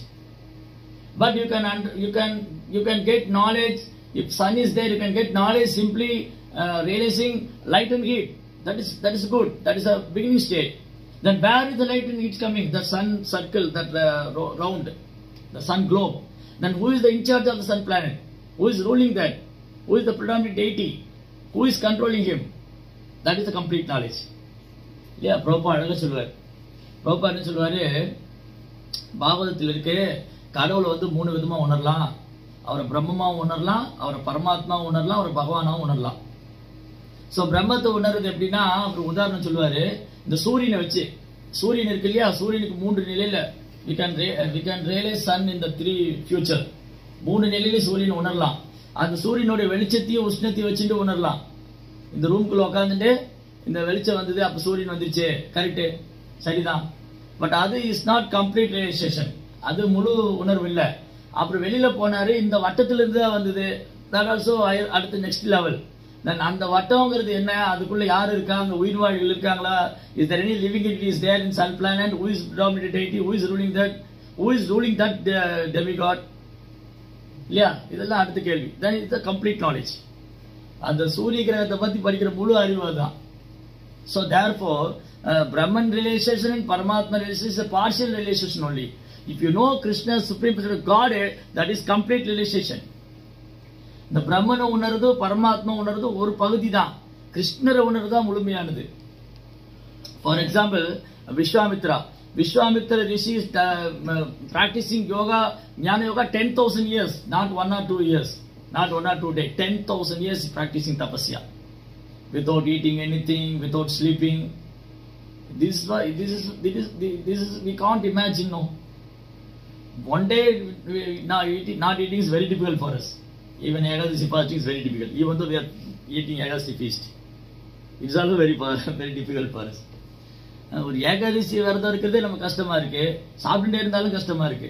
But you can get knowledge, if sun is there, you can get knowledge simply realizing light and heat. That is good. That is a beginning stage. Then where is the light and heat coming? The sun circle, that round, the sun globe. Then who is the in charge of the sun planet? Who is ruling that? Who is the predominant deity? Who is controlling him? That is the complete knowledge. Yeah, Prabhupada அழகா சொல்லுவார். Prabhupada என்ன சொல்லுவாரு, பாகவதத்தில் இருக்கு கடவுளை வந்து 3 விதமா உணரலாம். அவரை பிரம்மமா உணரலாம், அவரை பரமாத்மா உணரலாம், அவரை பகவானாவும் உணரலாம். ஸோ பிரம்மத்தை உணர்றது எப்படின்னா, அப்புறம் உதாரணம் சொல்லுவாரு, இந்த சூரியனை வச்சு, சூரியன் இருக்கு இல்லையா, சூரியனுக்கு 3 நிலையில we can realize sun in the 3 future. 3 நிலையில சூரியன் உணரலாம். அந்த சூரியனுடைய வெளிச்சத்தையும் உஷ்ணத்தையும் வச்சுட்டு உணரலாம். இந்த ரூம்குள்ள உட்காந்துட்டு இந்த வெளிச்சம் வந்தது, அப்ப சூரியன் வந்துருச்சு, கரெக்ட், சரிதான். பட் அது இஸ் நாட் கம்ப்ளீட் ரியலைசேஷன், அது முழு உணர்வு இல்லை. அப்புறம் வெளியில போனாரு, இந்த வட்டத்துல இருந்து தான் வந்தது, that also அடுத்த நெக்ஸ்ட் லெவல். அந்த வட்டம்ங்கிறது என்ன, அதுக்குள்ள யார் இருக்காங்க, உயிர் வாழ்கள் இருக்காங்களா, is there any living entities there in sun planet, who is predominant deity, who is ruling that demigod, இல்லையா, இதெல்லாம் அடுத்த கேள்வி. then is the complete knowledge. அந்த சூரிய கிரகத்தை பத்தி படிக்கிற முழு அறிவு தான். so therefore Brahman realization and Paramatma realization is a partial realization only. if you know Krishna supreme personality God, that is complete realization. இந்த பிரம்மனை உணர்றது பரமாத்மா உணர்றது ஒரு பகுதி தான், கிருஷ்ணரை உணர்றது தான் முழுமையானது. For example Vishwamitra Rishi is practicing yoga, ஞான yoga 10,000 years, not 1 or 2 years, not 1 or 2 days, 10,000 years practicing tapasya without eating anything, without sleeping. This is we can't imagine. No, one day not eating is very difficult for us. Even Ekadasi fasting is very difficult. Even though we are eating Ekadasi feast, it's also very difficult for us. ஒரு ஏகாதசி விரதம் இருக்கிறதே நமக்கு கஷ்டமா இருக்கு, சாப்பிட்டுட்டே இருந்தாலும் கஷ்டமா இருக்கு.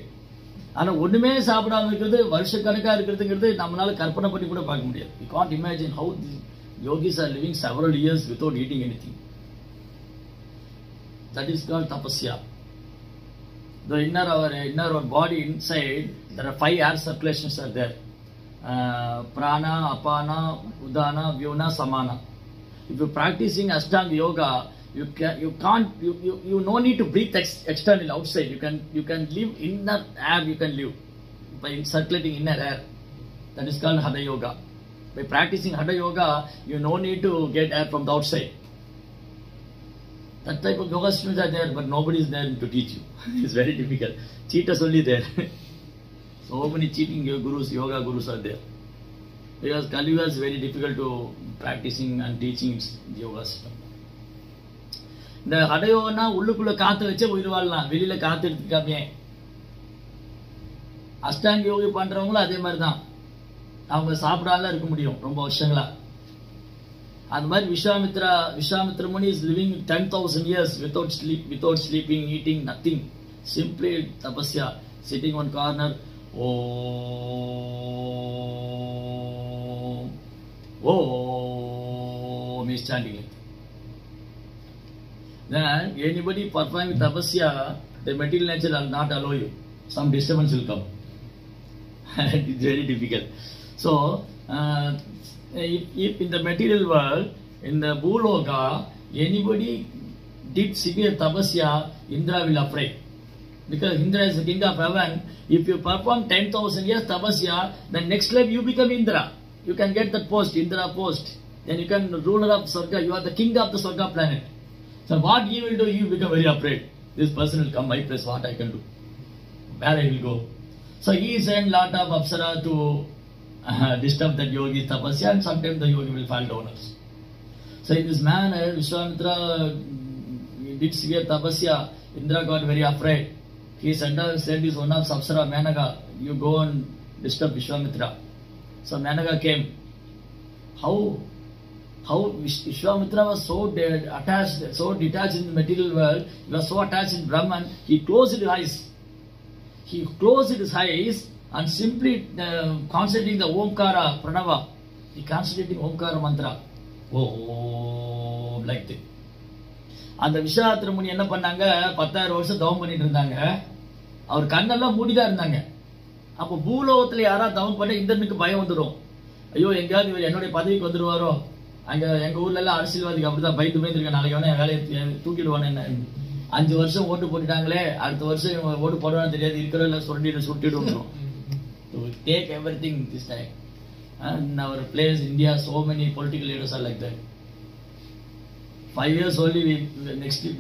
ஆனா ஒண்ணுமே சாப்பிடாம இருக்கிறது, வருஷக்கணக்கா இருக்கிறதுங்கிறது நம்மளால கற்பனை பண்ணி கூட பார்க்க முடியாது. We can't imagine how the yogis are living several years without eating anything. That is called tapasya. The inner our body inside, there are 5 air circulations are there. Prana, Apana, Udana, Vyona, Samana. If you're practicing Ashtanga Yoga, you no need to breathe external outside. You can live inner air. You can live by circulating inner air. That is called Hatha Yoga. By practicing Hatha Yoga, you no need to get air from the outside. That type of yoga students are there, but nobody is there to teach you. It's very difficult. Cheaters only there. So many cheating yoga gurus are there. Because Kali Yuga is very difficult to practicing and teaching yoga system. இந்த ஹடயோகனா உள்ளுக்குள்ள காத்து வச்சே உயிர் வாழலாம், வெளியில காத்து எடுத்துக்காமே. அஷ்டாங்க யோகி பண்றவங்களும் அதே மாதிரி தான், அவங்க சாப்பிடாம இருக்க முடியும் ரொம்ப வருஷங்களா. அந்த மாதிரி விஸ்வாமித்ர முனி is living 10,000 years without sleeping, eating, nothing, simply tapasya, sitting on corner. Oh, is chanting it. Then anybody performing tapasya, the material nature will not allow you. Some disturbance will come. It's very difficult. So, if in the material world, in the Bhuloka, anybody did severe tapasya, Indra will afraid. Because Indra is the king of heaven. If you perform 10,000 years tapasya, then next life you become Indra. You can get that post, Indra post. Then you can ruler of Swarga. You are the king of the Swarga planet. So what he will do, you become very afraid. This person will come my place, what I can do, where I will go. So he sent lot of Apsara to disturb that yogi tapasya, and sometimes the yogi will fall down also. So in this manner, Vishwamitra did severe tapasya. Indra got very afraid. He sent his one of Apsara, Menaka, you go and disturb Vishwamitra. So Menaka came. How Vishwamitra was so attached, so detached in the material world, he was so attached in Brahman, he closed his eyes. And simply concentrating the Omkara Pranava, he concentrating Omkara mantra. Oh, like that. அந்த விஸ்வாமித்ர முனி என்ன பண்ணாங்க, 10,000 வருஷம் தவம் பண்ணிட்டு இருந்தாங்க. அவர் கண்ணெல்லாம் மூடிதான் இருந்தாங்க. அப்போ பூலோகத்துல யாரா தவம் பண்ண இந்திரனுக்கு பயம் வந்துடும். ஐயோ, எங்கேயாவது இவர் என்னுடைய பதவிக்கு வந்துடுவாரோ, அங்க எங்க ஊர்ல எல்லாம் அரசியல்வாதிக்கு அப்படிதான் பயந்துருக்க, நாளைக்கு வேணா என் வேலையை தூக்கிடுவானே. 5 வருஷம் ஓட்டு போட்டுட்டாங்களே, அடுத்த வருஷம் ஓட்டு போடுவான்னு தெரியாது, இருக்கிற சுட்டிடுவோம். Take everything this time. And our place, India, so many political leaders are like that. 5 years only,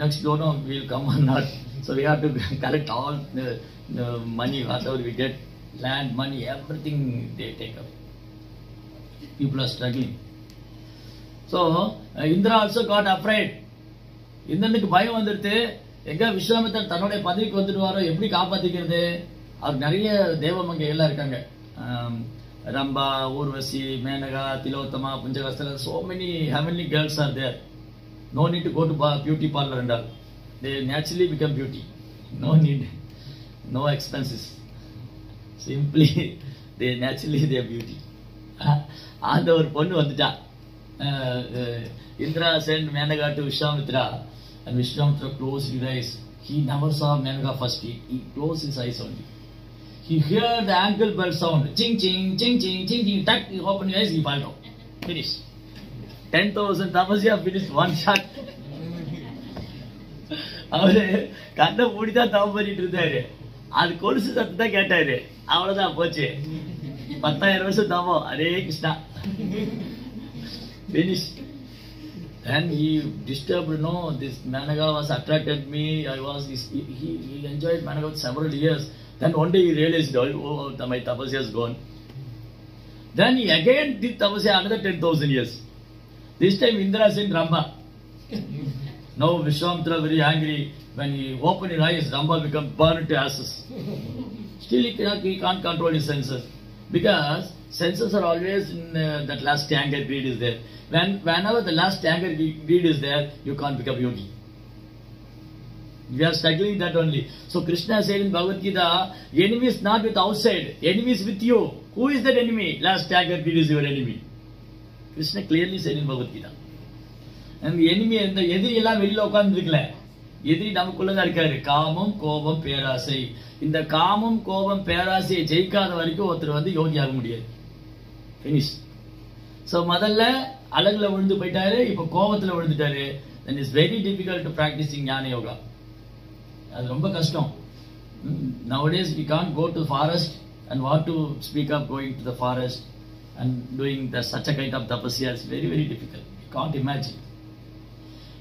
next don't know we will come or not. So we have to collect all the money, whatever we get, land, money, everything they take away. People are struggling. So Indra also got afraid. இந்திரனுக்கு பயம் வந்துடுது, எங்க விஸ்வாமித்திரர் தன்னுடைய பதவிக்கு வந்துடுவாரோ, எப்படி காப்பாத்திக்கிறது? அவர் நிறைய தேவமங்கை எல்லாம் இருக்காங்க. Ramba, Urvasi, Menaka, Tilotama, Punjagasthala, so many heavenly girls are there. No need to go to beauty parlor and all. They naturally become beauty. No need, no expenses. Simply, they naturally they are beauty. And our ponnu vandita. Indra sent Menaka to Vishwamitra, and Vishwamitra closed his eyes. He never saw Menaka first. He closed his eyes only. He heard the ankle bell sound. Ching, ching, ching, ching, ching, ching. Tuck, he opened his eyes, he fell down. Finish. 10,000 tapasya finished one shot. அவரு கண்ணை மூடிதான் தவம் பண்ணிட்டு இருந்தாரு. அது கொலுசு சத்தத்தை கேட்டாரு. அவ்வளவுதான் போச்சு. 10,000 வருஷம் தவம். Hare Krishna. Finish. Then he disturbed, no, this Menaka was attracted me. He enjoyed Menaka for several years. Then one day he realized, oh, my tapasya is gone. Then he again did tapasya another 10,000 years. This time Indra sent Ramba. Now Vishwamitra very angry. When he opened his eyes, Ramba became burned to ashes. Still he can't control his senses. Because senses are always in that last anger, greed is there. Whenever the last anger, greed is there, you can't become yogi. We are struggling that only. So Krishna said in Bhagavad Gita, enemy is not with outside, enemy is with you. Who is that enemy? Last anger, greed is your enemy. Krishna clearly said in Bhagavad Gita. And the enemy, the எதிரி எல்லாம் வெளியில உட்கார்ந்துருக்கல, எதிரி நமக்குள்ளதான் இருக்காரு. காமம், கோபம், பேராசை. இந்த காமம், கோபம், பேராசையை ஜெயிக்காத வரைக்கும் ஒருத்தர் வந்து யோகி ஆக முடியாது. Finish. So முதல்ல அழகுல விழுந்து போயிட்டாரு, இப்ப கோபத்துல விழுந்துட்டாரு. Then it's very difficult to practicing ஞான யோகா. அது ரொம்ப கஷ்டம். Nowadays we can't go to forest and want to speak up going to the forest and doing such a kind of tapasya. It's very, very difficult. You can't imagine.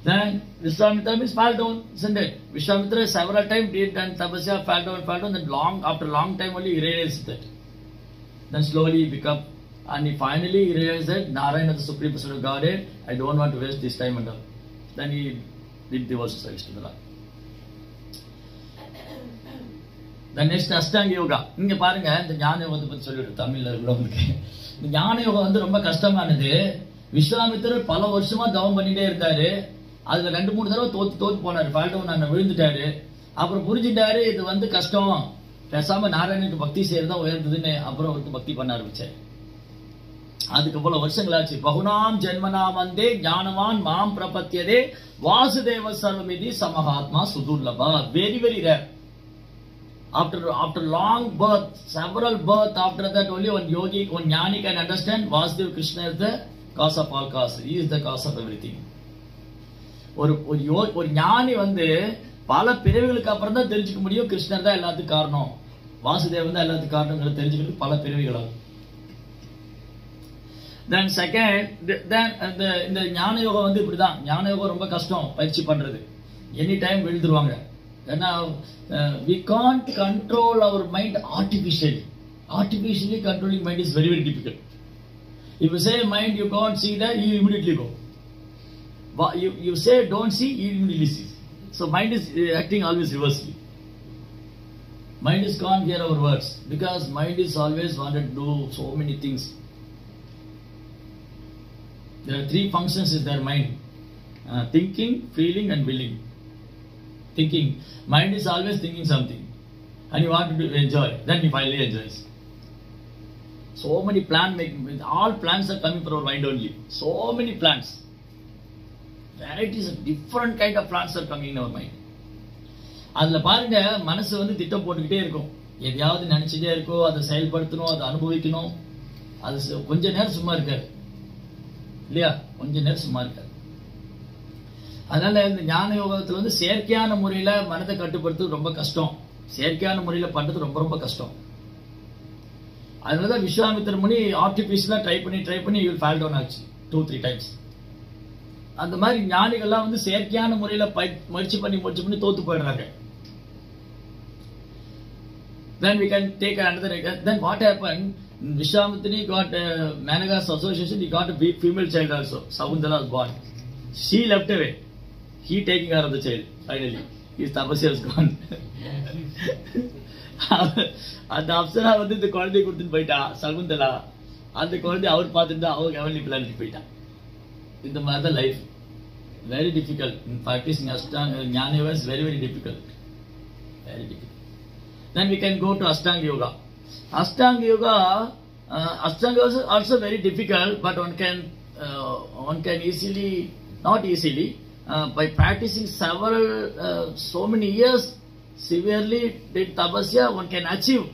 Then Vishwamitra means fall down, isn't it? Vishwamitra several times did and tapasya, fall down. Then after long time only he realized that. Then slowly he become, and he finally realized that Narayana, the supreme person of Godhead, I don't want to waste this time and all. Then he did devotional service to the Lord. The next Ashtanga Yoga. இங்க பாருங்க, இந்த ஞான யோகத்தை பத்தி சொல்லிட்டு தமிழ்ல உள்ளவங்களுக்கு. இந்த ஞான யோகம் வந்து ரொம்ப கஷ்டமானது. விஸ்வாமித்திரர் பல வருஷமா தவம் பண்ணிட்டே இருந்தாரு. அதுல 2-3 தடவை தோத்து போனாரு. ஃபால் டவுன் ஆன விழுந்துட்டாரு. அப்புறம் புரிஞ்சிட்டாரு இது வந்து கஷ்டம். பேசாம நாராயணனுக்கு பக்தி செய்யறதா உயர்ந்ததுன்னு அப்புறம் அவருக்கு பக்தி பண்ண ஆரம்பிச்சாரு. அதுக்கு பல வருஷங்களாச்சு. பகுனாம் ஜென்மனாம் வந்தே ஞானவான் மாம் பிரபத்தியதே வாசுதேவ சர்வமிதி சமஹாத்மா சுதுர்லபா. Very very rare. After long birth, several birth, after that only one yogi, one jnani can understand Vasudeva Krishna is the cause of all causes. He is the cause of everything. ஒரு ஞானி வந்து பல பிறவிகளுக்கு அப்புறம் தான் தெரிஞ்சுக்க முடியும் கிருஷ்ணர் தான் எல்லாத்துக்கும் காரணம், வாசுதேவன் தான் எல்லாத்துக்கும் காரணம் தெரிஞ்சுக்கிறதுக்கு பல பிறவிகள் ஆகும். Then second, இந்த ஞான யோகம் வந்து இப்படிதான். ஞான யோகம் ரொம்ப கஷ்டம் பயிற்சி பண்றது. எனி டைம் விழுந்துருவாங்க. Now we can't control our mind artificially. Artificially controlling mind is very, very difficult. If you say mind you can't see that, you immediately go. You say don't see, you immediately see. So mind is acting always reversely. Mind is can't hear our words because mind is always wanted to do so many things. There are 3 functions in their mind: thinking, feeling, and willing. Thinking. Mind is always thinking something and you want to enjoy, then he finally enjoys. So many all plans are coming from our mind only. So many plans. Varieties of different kind of plans are coming in our mind. அதுல பாருங்க, மனசு வந்து திட்டம் போட்டுக்கிட்டே இருக்கும். எதையாவது நினைச்சுட்டே இருக்கும், அதை செயல்படுத்தணும், அதை அனுபவிக்கணும். அது கொஞ்ச நேரம் சும்மா இருக்காது இல்லையா? கொஞ்ச நேரம் சும்மா இருக்காது. அதனால இந்த ஞான யோகத்துல வந்து செயற்கையான முறையில மனதை கட்டுப்படுத்துறது ரொம்ப கஷ்டம். செயற்கையான முறையில பண்றது ரொம்ப ரொம்ப கஷ்டம். அதனாலதான் விஸ்வாமித்திர முனி ஆர்டிபிஷியலா ட்ரை பண்ணி ஃபால் டவுன் ஆச்சு 2-3 times. அந்த மாதிரி ஞானிகள்லாம் வந்து செயற்கையான முறையில முயற்சி பண்ணி தோத்து போயிடுறாங்க. Then we can take another. Then what happened? Vishwamitra got Managas association, he got a female child also. Sakuntala was born. She left away. He taking care of the child, finally. His tapasya was gone. அந்த அப்சரா வந்து இந்த குழந்தைய கொடுத்துட்டு போயிட்டா சகுந்தலா. அந்த குழந்தை அவர் பார்த்துட்டு அவங்க ஹெவன்லி பிளானெட் போயிட்டா. இந்த மாதிரி தான் life. Very difficult. In practicing Ashtanga Jnana Yoga is very, very difficult. Very difficult. Then we can go to Ashtanga Yoga. Ashtanga Yoga is also very difficult, but one can easily, not easily, by practicing several, so many years, severely did tapasya, one can achieve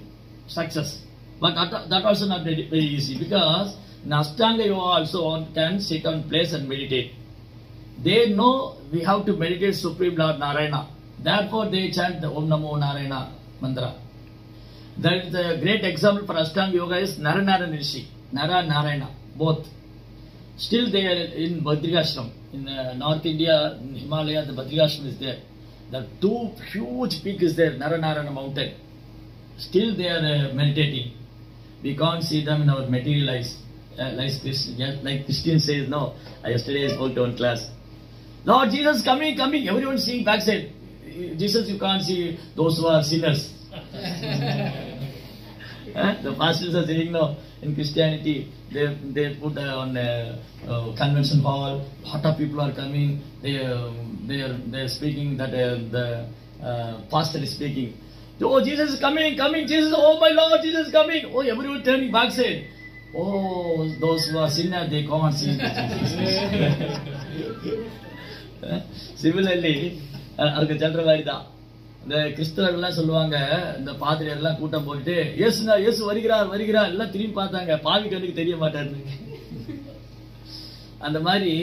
success. But that also not very, very easy, because in Ashtanga Yoga also one can sit on place and meditate. They know we have to meditate Supreme Lord Narayana. Therefore they chant the Om Namo Narayana mantra. That is a great example for Ashtanga Yoga is Naranarana Rishi. Nara Narayana, both. Still they are in Badrikashram. In North India, in Himalaya, the Badrikashram is there. The two huge peaks is there, Naranarana mountain. Still they are meditating. We can't see them in our material eyes. Like Christian says, no. Yesterday I spoke to one class. Lord Jesus coming. Everyone seeing backside. Jesus, you can't see those who are sinners. The pastors are saying, no. In Christianity, they put on a convention hall. Lot of people are coming. They are speaking that the pastor is speaking. Oh, Jesus is coming. Jesus, oh my Lord, Jesus is coming. Oh, everyone turning backside. Oh, those who are sinners, they can't see Jesus. Similarly, அதுக்கு சொல்ற மாதிரி தான் இந்த கிறிஸ்தவர்கள்லாம் சொல்லுவாங்க, இந்த பாதிரியாரெல்லாம் கூட்டம் போட்டு இயேசு வருகிறார் எல்லாம் திரும்பி பார்த்தாங்க, பாவி கண்ணுக்கு தெரிய மாட்டாரு. அந்த மாதிரி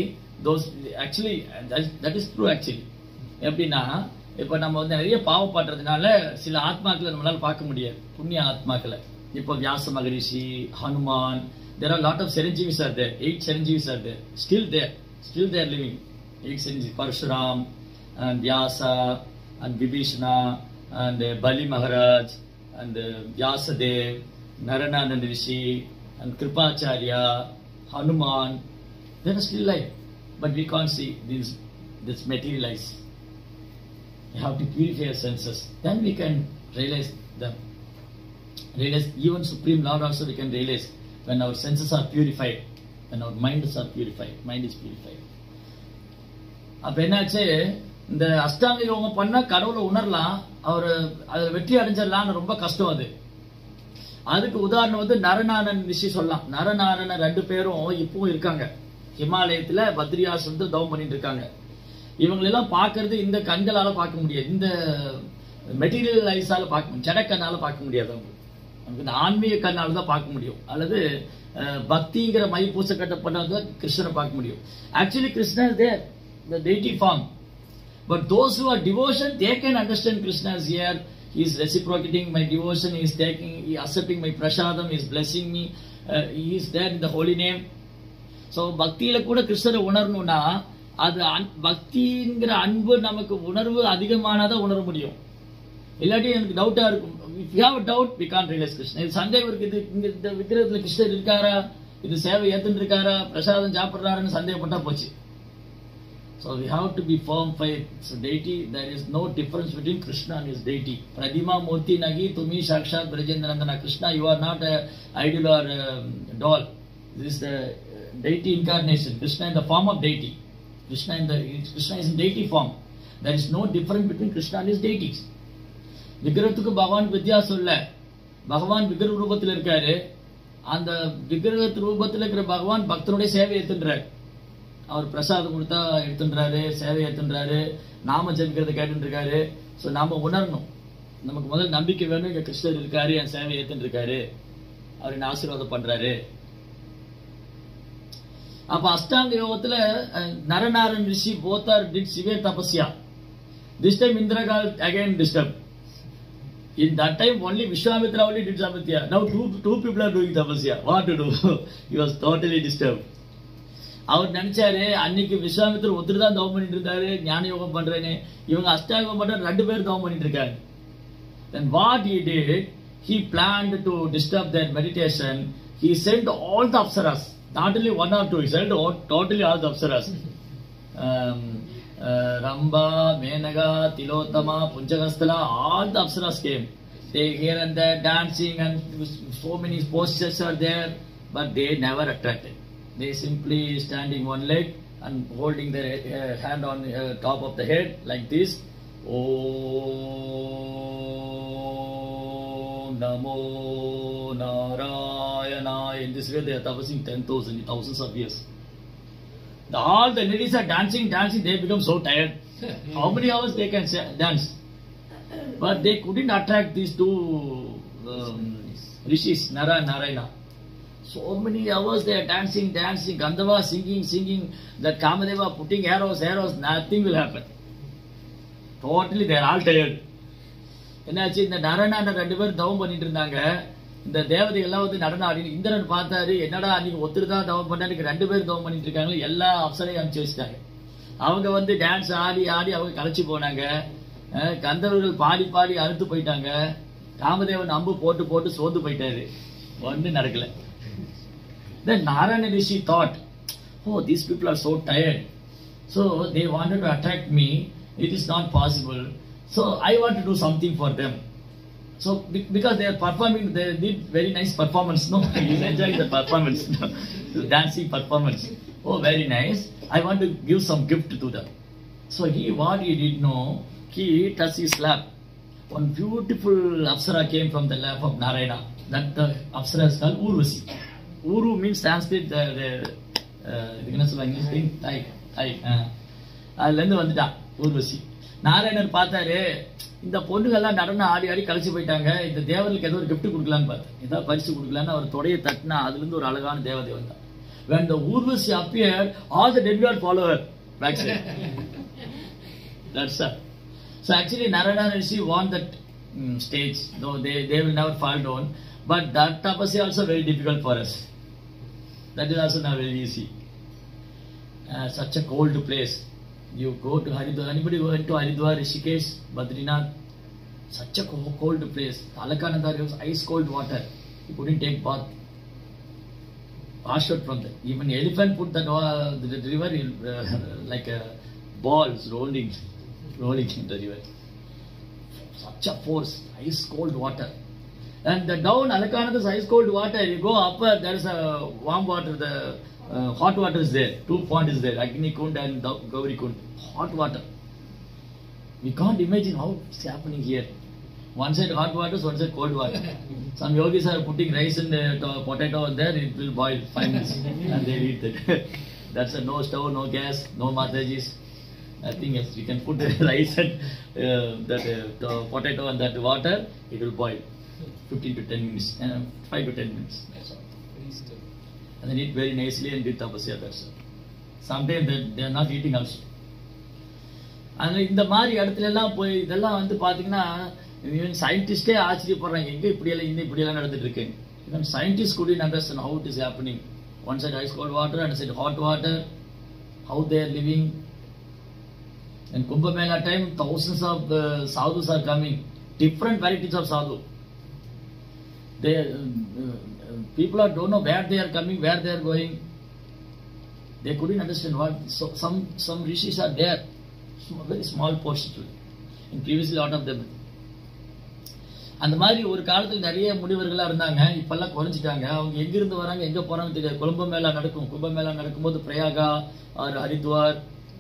those actually that is true actually. எப்படின்னா இப்ப நம்ம வந்து நிறைய பாவப்படுறதுனால சில ஆத்மாக்களை நம்மளால பார்க்க முடியாது, புண்ணிய ஆத்மாக்களை. இப்ப வியாச மகரிஷி, Hanuman, there are a lot of Chiranjeevis are there, 8 Chiranjeevis are there, still they are living. 8 Chiranjeevis, Parshuram and Vyasa and Vibhishana and Bali Maharaj and Vyasadev, Naranarana Rishi and Kripacharya, Hanuman, they are still alive, but we can't see this materialize. We have to purify our senses, then we can realize them. Realize even Supreme Lord also we can realize when our senses are purified, when our minds are purified, mind is purified. அப்ப என்னாச்சு, இந்த அஷ்டாங்க யோகம் பண்ணா கடவுளை உணரலாம், அவர் அதை வெற்றி அடைஞ்சிடலாம்னு ரொம்ப கஷ்டம். அதுக்கு உதாரணம் வந்து நரநாராயண ரிஷி சொல்லலாம். நரநாராயண 2 பேரும் இப்பவும் இருக்காங்க, ஹிமாலயத்துல பத்ரியாசிரமத்துல தவம் பண்ணிட்டு இருக்காங்க. இவங்களெல்லாம் பார்க்கறது இந்த கண்களால பார்க்க முடியாது, இந்த மெட்டீரியல் ஐஸால பார்க்க முடியும், ஜடக்கண்ணால பார்க்க முடியாது. அவங்களுக்கு இந்த ஆன்மீக கண்ணால தான் பார்க்க முடியும், அல்லது பக்திங்கிற மை பூச கட்டப்பட்டதான் கிருஷ்ணனை பார்க்க முடியும். Actually Krishna is there, the deity form, but those who are devotion, they can understand Krishna is here, he is reciprocating my devotion, he is accepting my prasadam, he is blessing me, he is there in the holy name. So பக்தியில கூட கிருஷ்ணரை உணரணும்னா அது பக்திங்கிற அன்பு நமக்கு உணர்வு அதிகமானதான் உணர முடியும். இல்லாட்டி எனக்கு டவுட்டா இருக்கும். If you have a doubt, we can't realize Krishna. இது சந்தேகம் இருக்குது, இந்த விக்கிரகத்துல கிருஷ்ணர் இருக்காரா, இது சேவை ஏத்துட்டு இருக்காரா, பிரசாதம் சாப்பிடுறாருன்னு சந்தேகப்பட்டா போச்சு. So we have to be firm faith. So deity, there is no difference between Krishna and his deity. Pradima Murti Nagi Tumi Sakshat Brajendranandana. Krishna, you are not an idol or a doll. This is the deity incarnation. Krishna in the form of deity. Krishna is in deity form. There is no difference between Krishna and his deities. விக்கிரகத்துக்கு பகவான் வித்தியாசம் சொல்ல, பகவான் விக்கிரக ரூபத்தில் இருக்காரு. அந்த விக்கிரக ரூபத்தில் இருக்கிற பகவான் பக்தனுடைய சேவை ஏத்துன்றாரு. அவர் பிரசாதம் கொடுத்தா எடுத்துன்றாரு, சேவை ஏத்துன்றாரு, நாம ஜபிக்கிறத கேட்டு இருக்காரு. சோ நாம உணரணும், நமக்கு முதல் நம்பிக்கை வேணும், இங்க கிருஷ்ணர் இருக்காரு, என் சேவை ஏத்துட்டு இருக்காரு, அவர் என்ன ஆசீர்வாதம் பண்றாரு. அப்ப அஷ்டாங்க யோகத்துல நரநாராயண ரிஷி both did severe tapasya. This time Indra got again disturbed. In that time only Vishwamitra only did tapasya. Now two people are doing tapasya. What to do? He was totally disturbed. அவர் நினைச்சாரு, அன்னைக்கு விஸ்வாமித்திரர் ஒருத்தர் தான் தவம் பண்ணிட்டு இருந்தாரு, ஞான யோகம் பண்றேன்னு. இவங்க அஷ்டாங்க யோகம் பண்ற 2 பேர் தவம் பண்ணிட்டு இருக்காங்க. Then what he did, he planned to disturb their meditation. He sent all the apsaras, not only one or two, he sent totally all the apsaras. Ramba, Menaga, Tilotama, Punchagasthala, all the apsaras came. They here and there dancing, and so many postures are there, but they never attracted. They simply standing one leg and holding their hand on the top of the head like this. Om Namo Narayana. In this way they are tapasing 10,000, thousands of years. All the ladies are dancing, they become so tired. How many hours they can dance? But they couldn't attract these two rishis, Nara and Narayana. So many hours they are dancing, Gandhava singing, that Kamadeva putting arrows, nothing will happen. Totally they are all tired. என்னாச்சு, இந்த நரனான 2 பேரும் தவம் பண்ணிட்டு இருந்தாங்க. இந்த தேவதைகள்லாம் வந்து நடனம் ஆடி, இந்திரன் பார்த்தாரு, என்னடா நீங்க ஒருத்தர் தான் தவம் பண்ணாரு, 2 பேரும் தவம் பண்ணிட்டு இருக்காங்க, எல்லா அப்சரையும் அனுப்பிச்சு வச்சுட்டாங்க. அவங்க வந்து டான்ஸ் ஆடி அவங்க கலைச்சு போனாங்க. கந்தவர்கள் பாடி அறுத்து போயிட்டாங்க. காமதேவன் அம்பு போட்டு சோர்ந்து போயிட்டாரு. ஒன்னும் நடக்கல. Then Narayana Rishi thought, oh, these people are so tired, so they wanted to attract me. It is not possible, so I want to do something for them. So because they are performing, they did very nice performance. No, he's enjoying the performance, dancing performance. Oh, very nice. I want to give some gift to them. So what he did know, he touched his lap. One beautiful apsara came from the lap of Narayana. That the apsara is called Urvasi. Uru means Sanskrit. English thing. அதுலேருந்து வந்துட்டான் ஊர்வசி. நாராயணர் பார்த்தாரு, இந்த பொண்ணுகள்லாம் நடனம் ஆடி கழிச்சு போயிட்டாங்க, இந்த தேவர்களுக்கு ஏதோ ஒரு கிஃப்ட் கொடுக்கலான்னு பார்த்தேன், ஏதாவது பரிசு கொடுக்கலான்னு அவர் தொடையை தட்டினா அதுலேருந்து ஒரு அழகான தேவதை வந்தான். When the Urvasi appeared, all the demigod follow her backside. That's all. So actually Narayana Rishi won that stage, though they will never fall down. But that tapasya also very difficult for us. That is also not very easy. Such a cold place. You go to Haridwar. Anybody went to Haridwar, Rishikesh, Badrinath? Such a cold place. Alakananda, there was ice cold water. You couldn't take bath. Washed out from there. Even elephant put the river like balls rolling in the river. Such a force, ice cold water. And down Alakananda's ice cold water, you go up, there is a warm water, the hot water is there. 2 ponds is there, Agni Kund and Gauri Kund. Hot water. We can't imagine how it's happening here. One side hot water, one side cold water. Some yogis are putting rice and potato there, it will boil 5 minutes and they eat it. That's no stove, no gas, no Matajis. Nothing else. We can put the rice and that potato and that water, it will boil 15 to 10 minutes, 5 to 10 minutes. That's all. And they eat very nicely and do tapasya. That's all. Sometimes they are not eating also. And இந்த மாதிரி இடத்துல எல்லாம் போய் இதெல்லாம் வந்து பார்த்தீங்கன்னா சயின்டிஸ்டே ஆச்சரியப்படுறாங்க, எங்கே இப்படியெல்லாம் நடந்துட்டு இருக்கு. Even scientists couldn't understand how it is happening. One side ice cold water and one side hot water, how they are living. And Kumbh Mela time, thousands of sadhus are coming, different varieties of sadhu. They people don't know where they are coming, where they are going. They couldn't understand what. So some rishis are there, very small portion, and previously lot of them. அந்த மாதிரி ஒரு காலத்தில் நிறைய முனிவர்களாக இருந்தாங்க, இப்பெல்லாம் குறைஞ்சிட்டாங்க. அவங்க எங்கிருந்து வராங்க, எங்கே போகிறாங்கன்னு தெரியாது. கும்பமேளா நடக்கும், கும்பமேளா நடக்கும்போது பிரயாகா ஆர் ஹரித்வார்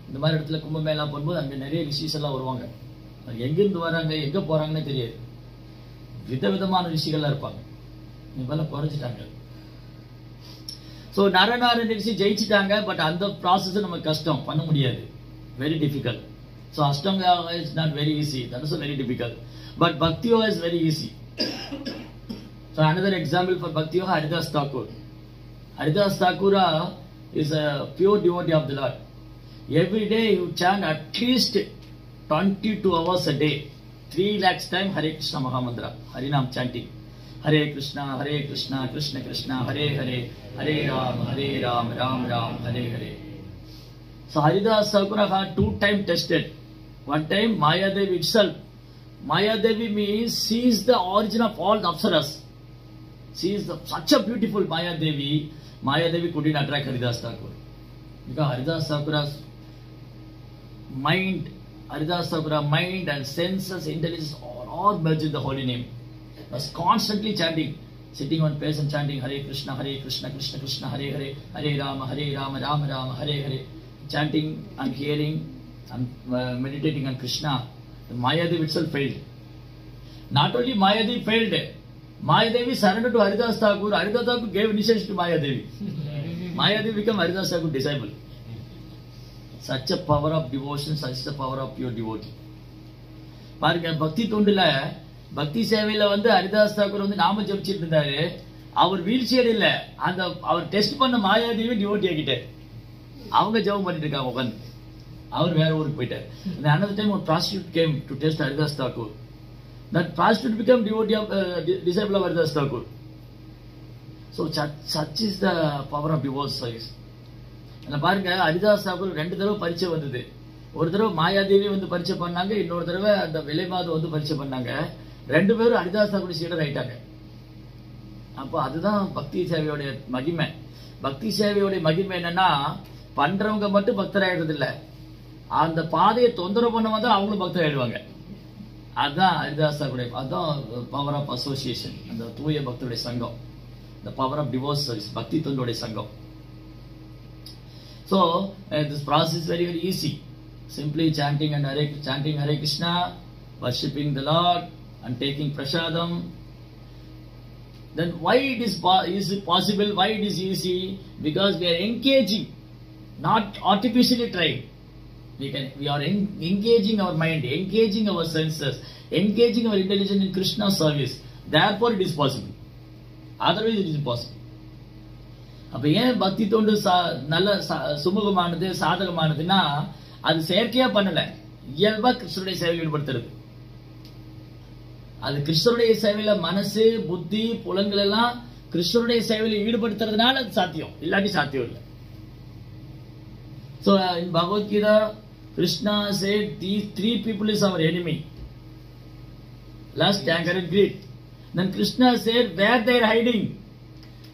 இந்த மாதிரி இடத்துல கும்பமேளா போகும்போது அங்கே நிறைய ரிஷிஸ் எல்லாம் வருவாங்க. எங்கிருந்து வராங்க, எங்கே போகிறாங்கன்னே தெரியாது. விதவிதமான ரிஷிகள்லாம் இருப்பாங்க. இப்பெல்லாம் குறைஞ்சிட்டாங்க. ஸோ நரநாராயண ரிஷி ஜெயிச்சிட்டாங்க. பட் அந்த ப்ராசஸ் நமக்கு கஷ்டம், பண்ண முடியாது, very difficult. So Ashtanga is not very easy, that is very difficult. But Bhakti Yoga is very easy. So another example for Bhakti Yoga, Haridas Thakur. Haridas Thakura is a pure devotee of the Lord. Every day you chant at least 22 hours a day. 3 lakhs time Hare Krishna Mahamantra, Harinam chanting. Hare Krishna, Krishna Krishna, Hare Hare, Hare Ram, Ram Ram, Hare Hare. So Haridas Thakura had 2 times tested. One time Mayadev itself Maya Devi means she is the origin of all the Apsaras. She is such a beautiful Maya Devi. Maya Devi couldn't attract Haridas Thakur. Because Haridas Thakur's mind, mind and senses, intelligence all merged in the holy name. He was constantly chanting, sitting on place and chanting Hare Krishna, Krishna Krishna, Hare Hare, Hare Rama, Rama Rama, Hare Hare. Chanting and hearing and meditating on Krishna. The Maya Devi itself failed. Not only Maya Devi failed, Maya Devi surrendered to Haridas Thakur. Haridas Thakur gave initiation to Maya Devi. Maya Devi became Haridas Thakur's disciple. Such a power of devotion, such a power of pure devotee. பாருங்க பக்தி தொண்டுல பக்தி சேவையில வந்து ஹரிதாஸ் தாக்கூர் வந்து நாம ஜபிச்சிட்டு இருந்தாரு. அவர் wheel chair இல்ல, அந்த அவர் test பண்ண மாயாதேவி டிவோட்டி ஆகிட்டார். அவங்க ஜபம் பண்ணிட்டு இருக்காங்க உட்காந்து. அவர் வேற ஊருக்கு போயிட்டார். Another time one prostitute came to test Haridas Thakur. That prostitute became devotee of disciple of Haridas Thakur. So such is the power of devotion service. பாருங்க ஹரிதாஸ் தாக்கூர் 2 தடவை பரீட்சை வந்தது. ஒரு தடவை மாயாதேவி வந்து பரீட்சை பண்ணாங்க, இன்னொரு தடவை அந்த விலைமாது வந்து பரீட்சை பண்ணாங்க. 2 பேரும் ஹரிதாஸ் தாக்கூர் சீடர் ஆயிட்டாங்க. அப்போ அதுதான் பக்தி சேவையோட மகிமை. பக்தி சேவையோட மகிமை என்னன்னா பண்றவங்க மட்டும் பக்தர் ஆயிடுறது இல்ல, அந்த பாதையை தொந்தரவு பண்ண வந்தா அவங்களும் பக்தர் ஆயிடுவாங்க. அதுதான் ஹரிதாஸ் தாக்கூர், அதுதான் பவர் ஆஃப் அசோசியேஷன், அந்த தூய பக்தருடைய சங்கம், the power of divorce service, bhakti tondode sangam. So this process is very easy. Simply chanting Hare Krishna, worshipping the Lord and taking prasadam. Then why it is possible? Why it is easy? Because we are engaging, not artificially trying. We are engaging our mind, engaging our senses, engaging our intelligence in Krishna's service. Therefore it is possible. Otherwise it is impossible. அப்ப ஏன் பக்தி தொண்டு நல்ல சுமூகமானது சாதகமானதுன்னா அது செயற்கையா பண்ணல, இயல்பா கிருஷ்ணருடைய சேவையில் ஈடுபடுத்துறது. அது கிருஷ்ணருடைய சேவையில மனசு புத்தி புலன்கள் எல்லாம் கிருஷ்ணருடைய சேவையில் ஈடுபடுத்துறதுனால அது சாத்தியம், இல்லாட்டி சாத்தியம் இல்லை. So in Bhagavad Gita, Krishna said these 3 people is our enemy: lust, anger and greed. Then Krishna said where they are hiding.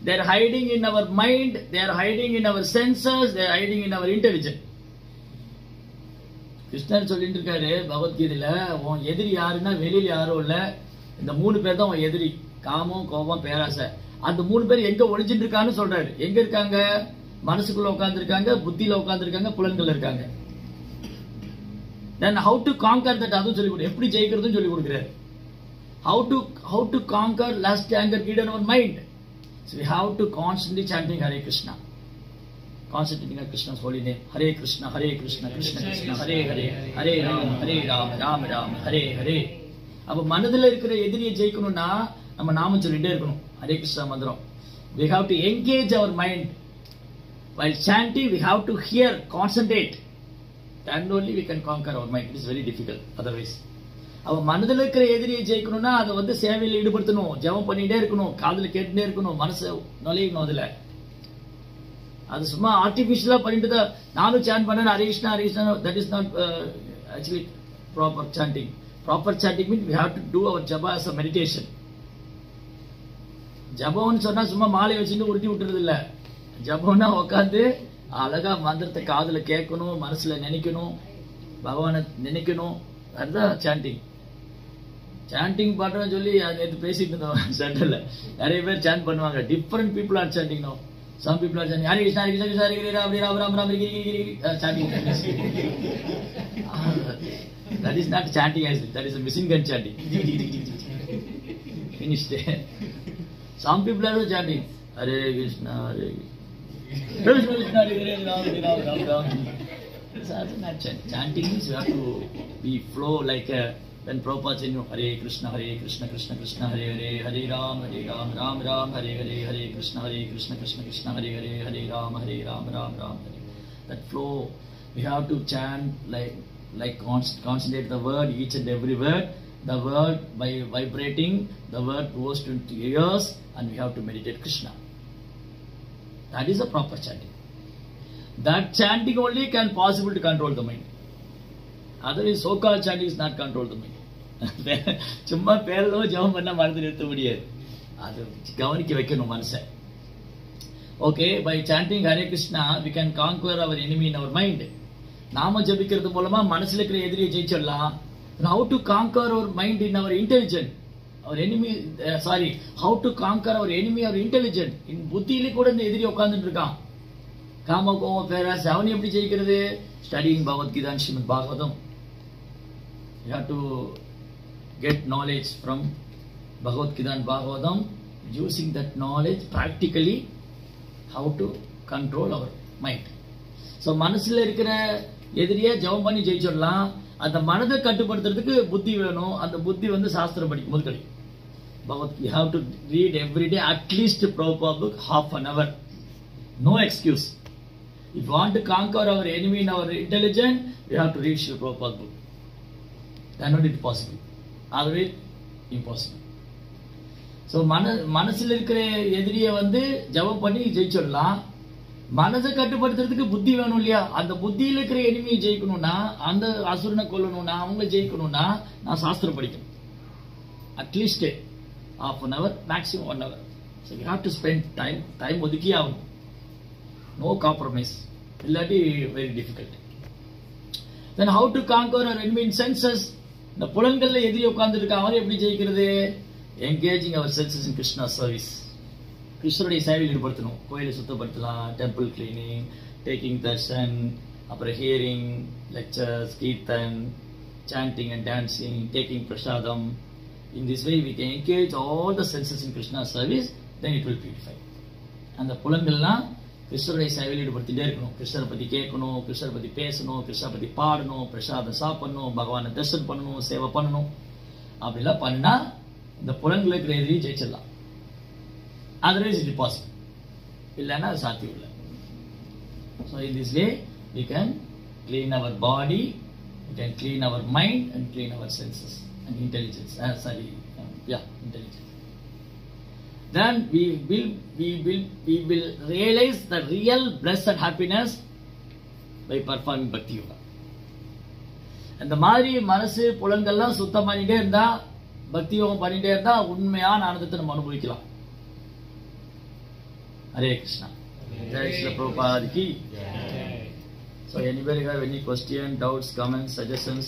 They are hiding in our mind, they are hiding in our senses, they are hiding in our intelligence. கிருஷ்ணர் சொல்லிட்டு இருக்காரு பகவத்கீதையில, உன் எதிரி யாருன்னா வெளியில யாரும் இல்ல, இந்த 3 பேர் தான் உன் எதிரி: காமம், கோபம், பேராசை. அந்த 3 பேர் எங்க ஒளிஞ்சிட்டு இருக்கான்னு சொல்றாரு. எங்க இருக்காங்க? மனசுக்குள்ள உட்கார்ந்து இருக்காங்க, புத்தியில உட்கார்ந்து இருக்காங்க, புலன்கள் இருக்காங்க. Then how to conquer that அதுவும் சொல்லி கொடுக்குறாரு. எப்படி ஜெயிக்கிறதுன்னு சொல்லி கொடுக்குறாரு. How to conquer lust, anger, greed in our mind. So we have to constantly chanting Hare Krishna, concentrating on Krishna's holy name. Hare Krishna, Krishna Krishna, Hare Hare, Hare Rama, Rama Rama, Hare Hare. அப்ப மனதில் இருக்கிற எதிரியை ஜெயிக்கணும்னா நம்ம நாமம் சொல்லிட்டே இருக்கணும், ஹரே கிருஷ்ணா மந்திரம். We have to engage our mind. While chanting, we have to hear, concentrate. Then only we can conquer our mind. It is very difficult otherwise. அவ மனதில் இருக்கிற எதிரியை ஜெயிக்கணும்னா அதை வந்து சேவையில் ஈடுபடுத்தணும், ஜெபம் பண்ணிட்டே இருக்கணும், காதுல கேட்டுட்டே இருக்கணும், மனசை நுழையணும். அதுல அது சும்மா ஆர்டிபிஷியலா பண்ணிட்டு தான் நானும் சாண்ட் பண்ணேன் Hare Krishna Hare Krishna. That is not actually proper sanding. Proper sanding means we have to do our japa as a meditation. ஜபம்னு சொன்னா சும்மா மாலை வச்சுட்டு உருட்டி விட்டுறது இல்ல. ஜபம்னா உட்காந்து அழகா மந்திரத்தை காதுல கேட்கணும், மனசுல நினைக்கணும், பகவானை நினைக்கணும். அதுதான் சாண்டிங். சாண்டிங் பண்றேன்னு சொல்லி நேற்று பேசிட்டு இருந்தோம் சென்டர்ல. நிறைய பேர் சாண்ட் பண்ணுவாங்க. Different people are chanting no. Some people are chanting Hare Krishna, Hare Krishna, Hare Hare, Hare Rama, Rama Rama, chanting. That is not chanting, that is a machine gun chanting. Finished. Some people are chanting Hare Krishna, Hare Krishna, Krishna, Hare Hare, Rama Rama, Rama. That's not chanting. Chanting means you have to be flow like a. When Prabhupada said, Hare Krishna, Krishna Krishna, Hare Hare, Hare Rama, Rama Rama, Hare Hare, Hare Krishna, Krishna, Hare Hare, Hare Rama, Rama Rama. That flow, we have to chant like concentrate the word, each and every word. The word by vibrating, the word goes to ears, and we have to meditate Krishna. That is a proper chanting. That chanting only can possible to control the mind. Otherwise, so-called chanting is not control the mind. சும்மா பேரளவு ஜெபம் பண்ண மறந்து நிறுத்த முடியாது. அது கவனிக்க வைக்கணும் மனுஷன். Okay, by chanting Hare Krishna we can conquer our enemy in our mind. நாம ஜெபிக்கிறது மூலமா மனசுல இருக்கிற எதிரியை ஜெயிச்சிடலாம். How to conquer our mind in our intelligence? Our enemy, how to conquer our enemy or intelligent? In புத்தியில கூட இந்த எதிரி உட்கார்ந்துட்டு இருக்கான். காம கோம பேராசை, அவன் எப்படி ஜெயிக்கிறது? Studying Bhagavad Gita and Srimad Bhagavatam. You have to get knowledge from Bhagavad Gita and Bhagavatam, using that knowledge practically how to control our mind. So மனசுல இருக்கிற எதிரியை ஜெபம் பண்ணி ஜெயிச்சிடலாம். அந்த மனதை கட்டுப்படுத்துறதுக்கு புத்தி வேணும். அந்த புத்தி வந்து சாஸ்திரம் படிக்கும்போது கிடைக்கும். You have to read every day at least Prabhupada book half an hour. No excuse. If you want to conquer our enemy in our intelligence, you have to read Srila Prabhupada book. Then only it is possible. Otherwise, impossible. So மனசுல இருக்கிற எதிரியை வந்து ஜெபம் பண்ணி ஜெயிச்சிடலாம். மனதை கட்டுப்படுத்துறதுக்கு புத்தி வேணும் இல்லையா? அந்த புத்தியில இருக்கிற எனிமியை ஜெயிக்கணும்னா, அந்த அசுரனை கொல்லணும்னா, அவங்க ஜெயிக்கணும்னா நான் சாஸ்திரம் படிக்கணும். At least half an hour, maximum 1 hour. So you have to spend time ஒதுக்கி ஆகும். No compromise. இல்லாட்டி very difficult. Then how to conquer our enemy in senses? இந்த புலன்கள்ல எதிரி உட்கார்ந்து இருக்க அவரை எப்படி ஜெயிக்கிறது? Engaging our senses in Krishna service. கிருஷ்ணருடைய சேவையில் ஈடுபடுத்தணும். கோயிலை சுத்தப்படுத்தலாம், டெம்பிள் கிளீனிங், டேக்கிங் தர்ஷன், அப்புறம் hearing lectures, kirtan, chanting and dancing, taking prasadam. In this way we can engage all the senses in Krishna service, then it will purify. அந்த புலன்கள்லாம் கிருஷ்ணருடைய சேவையில் ஈடுபடுத்திட்டே இருக்கணும். கிருஷ்ணரை பத்தி கேட்கணும், கிருஷ்ணரை பத்தி பேசணும், கிருஷ்ணரை பத்தி பாடணும், பிரசாதம் சாப்பிடணும், பகவானை தரிசனம் பண்ணணும், சேவை பண்ணணும். அப்படிலாம் பண்ணா இந்த புலன்கள் இருக்கிற எதிரியை ஜெயிச்சிடலாம். Otherwise it is possible. இல்லைன்னா அது சாத்தியம் இல்லை. So in this way we can clean our body, we can clean our mind and clean our senses and intelligence. Intelligence. Then we will realize the real bliss and happiness by performing bhakti yoga. அந்த மாதிரி மனசு புலன்கள்லாம் சுத்தம் பண்ணிட்டே இருந்தா, பக்தி யோகம் பண்ணிட்டே இருந்தா உண்மையான ஆனந்தத்தை நம்ம அனுபவிக்கலாம். Hare Krishna. Jai Srila Prabhupada ki. So anybody have any question, doubts, comments, suggestions?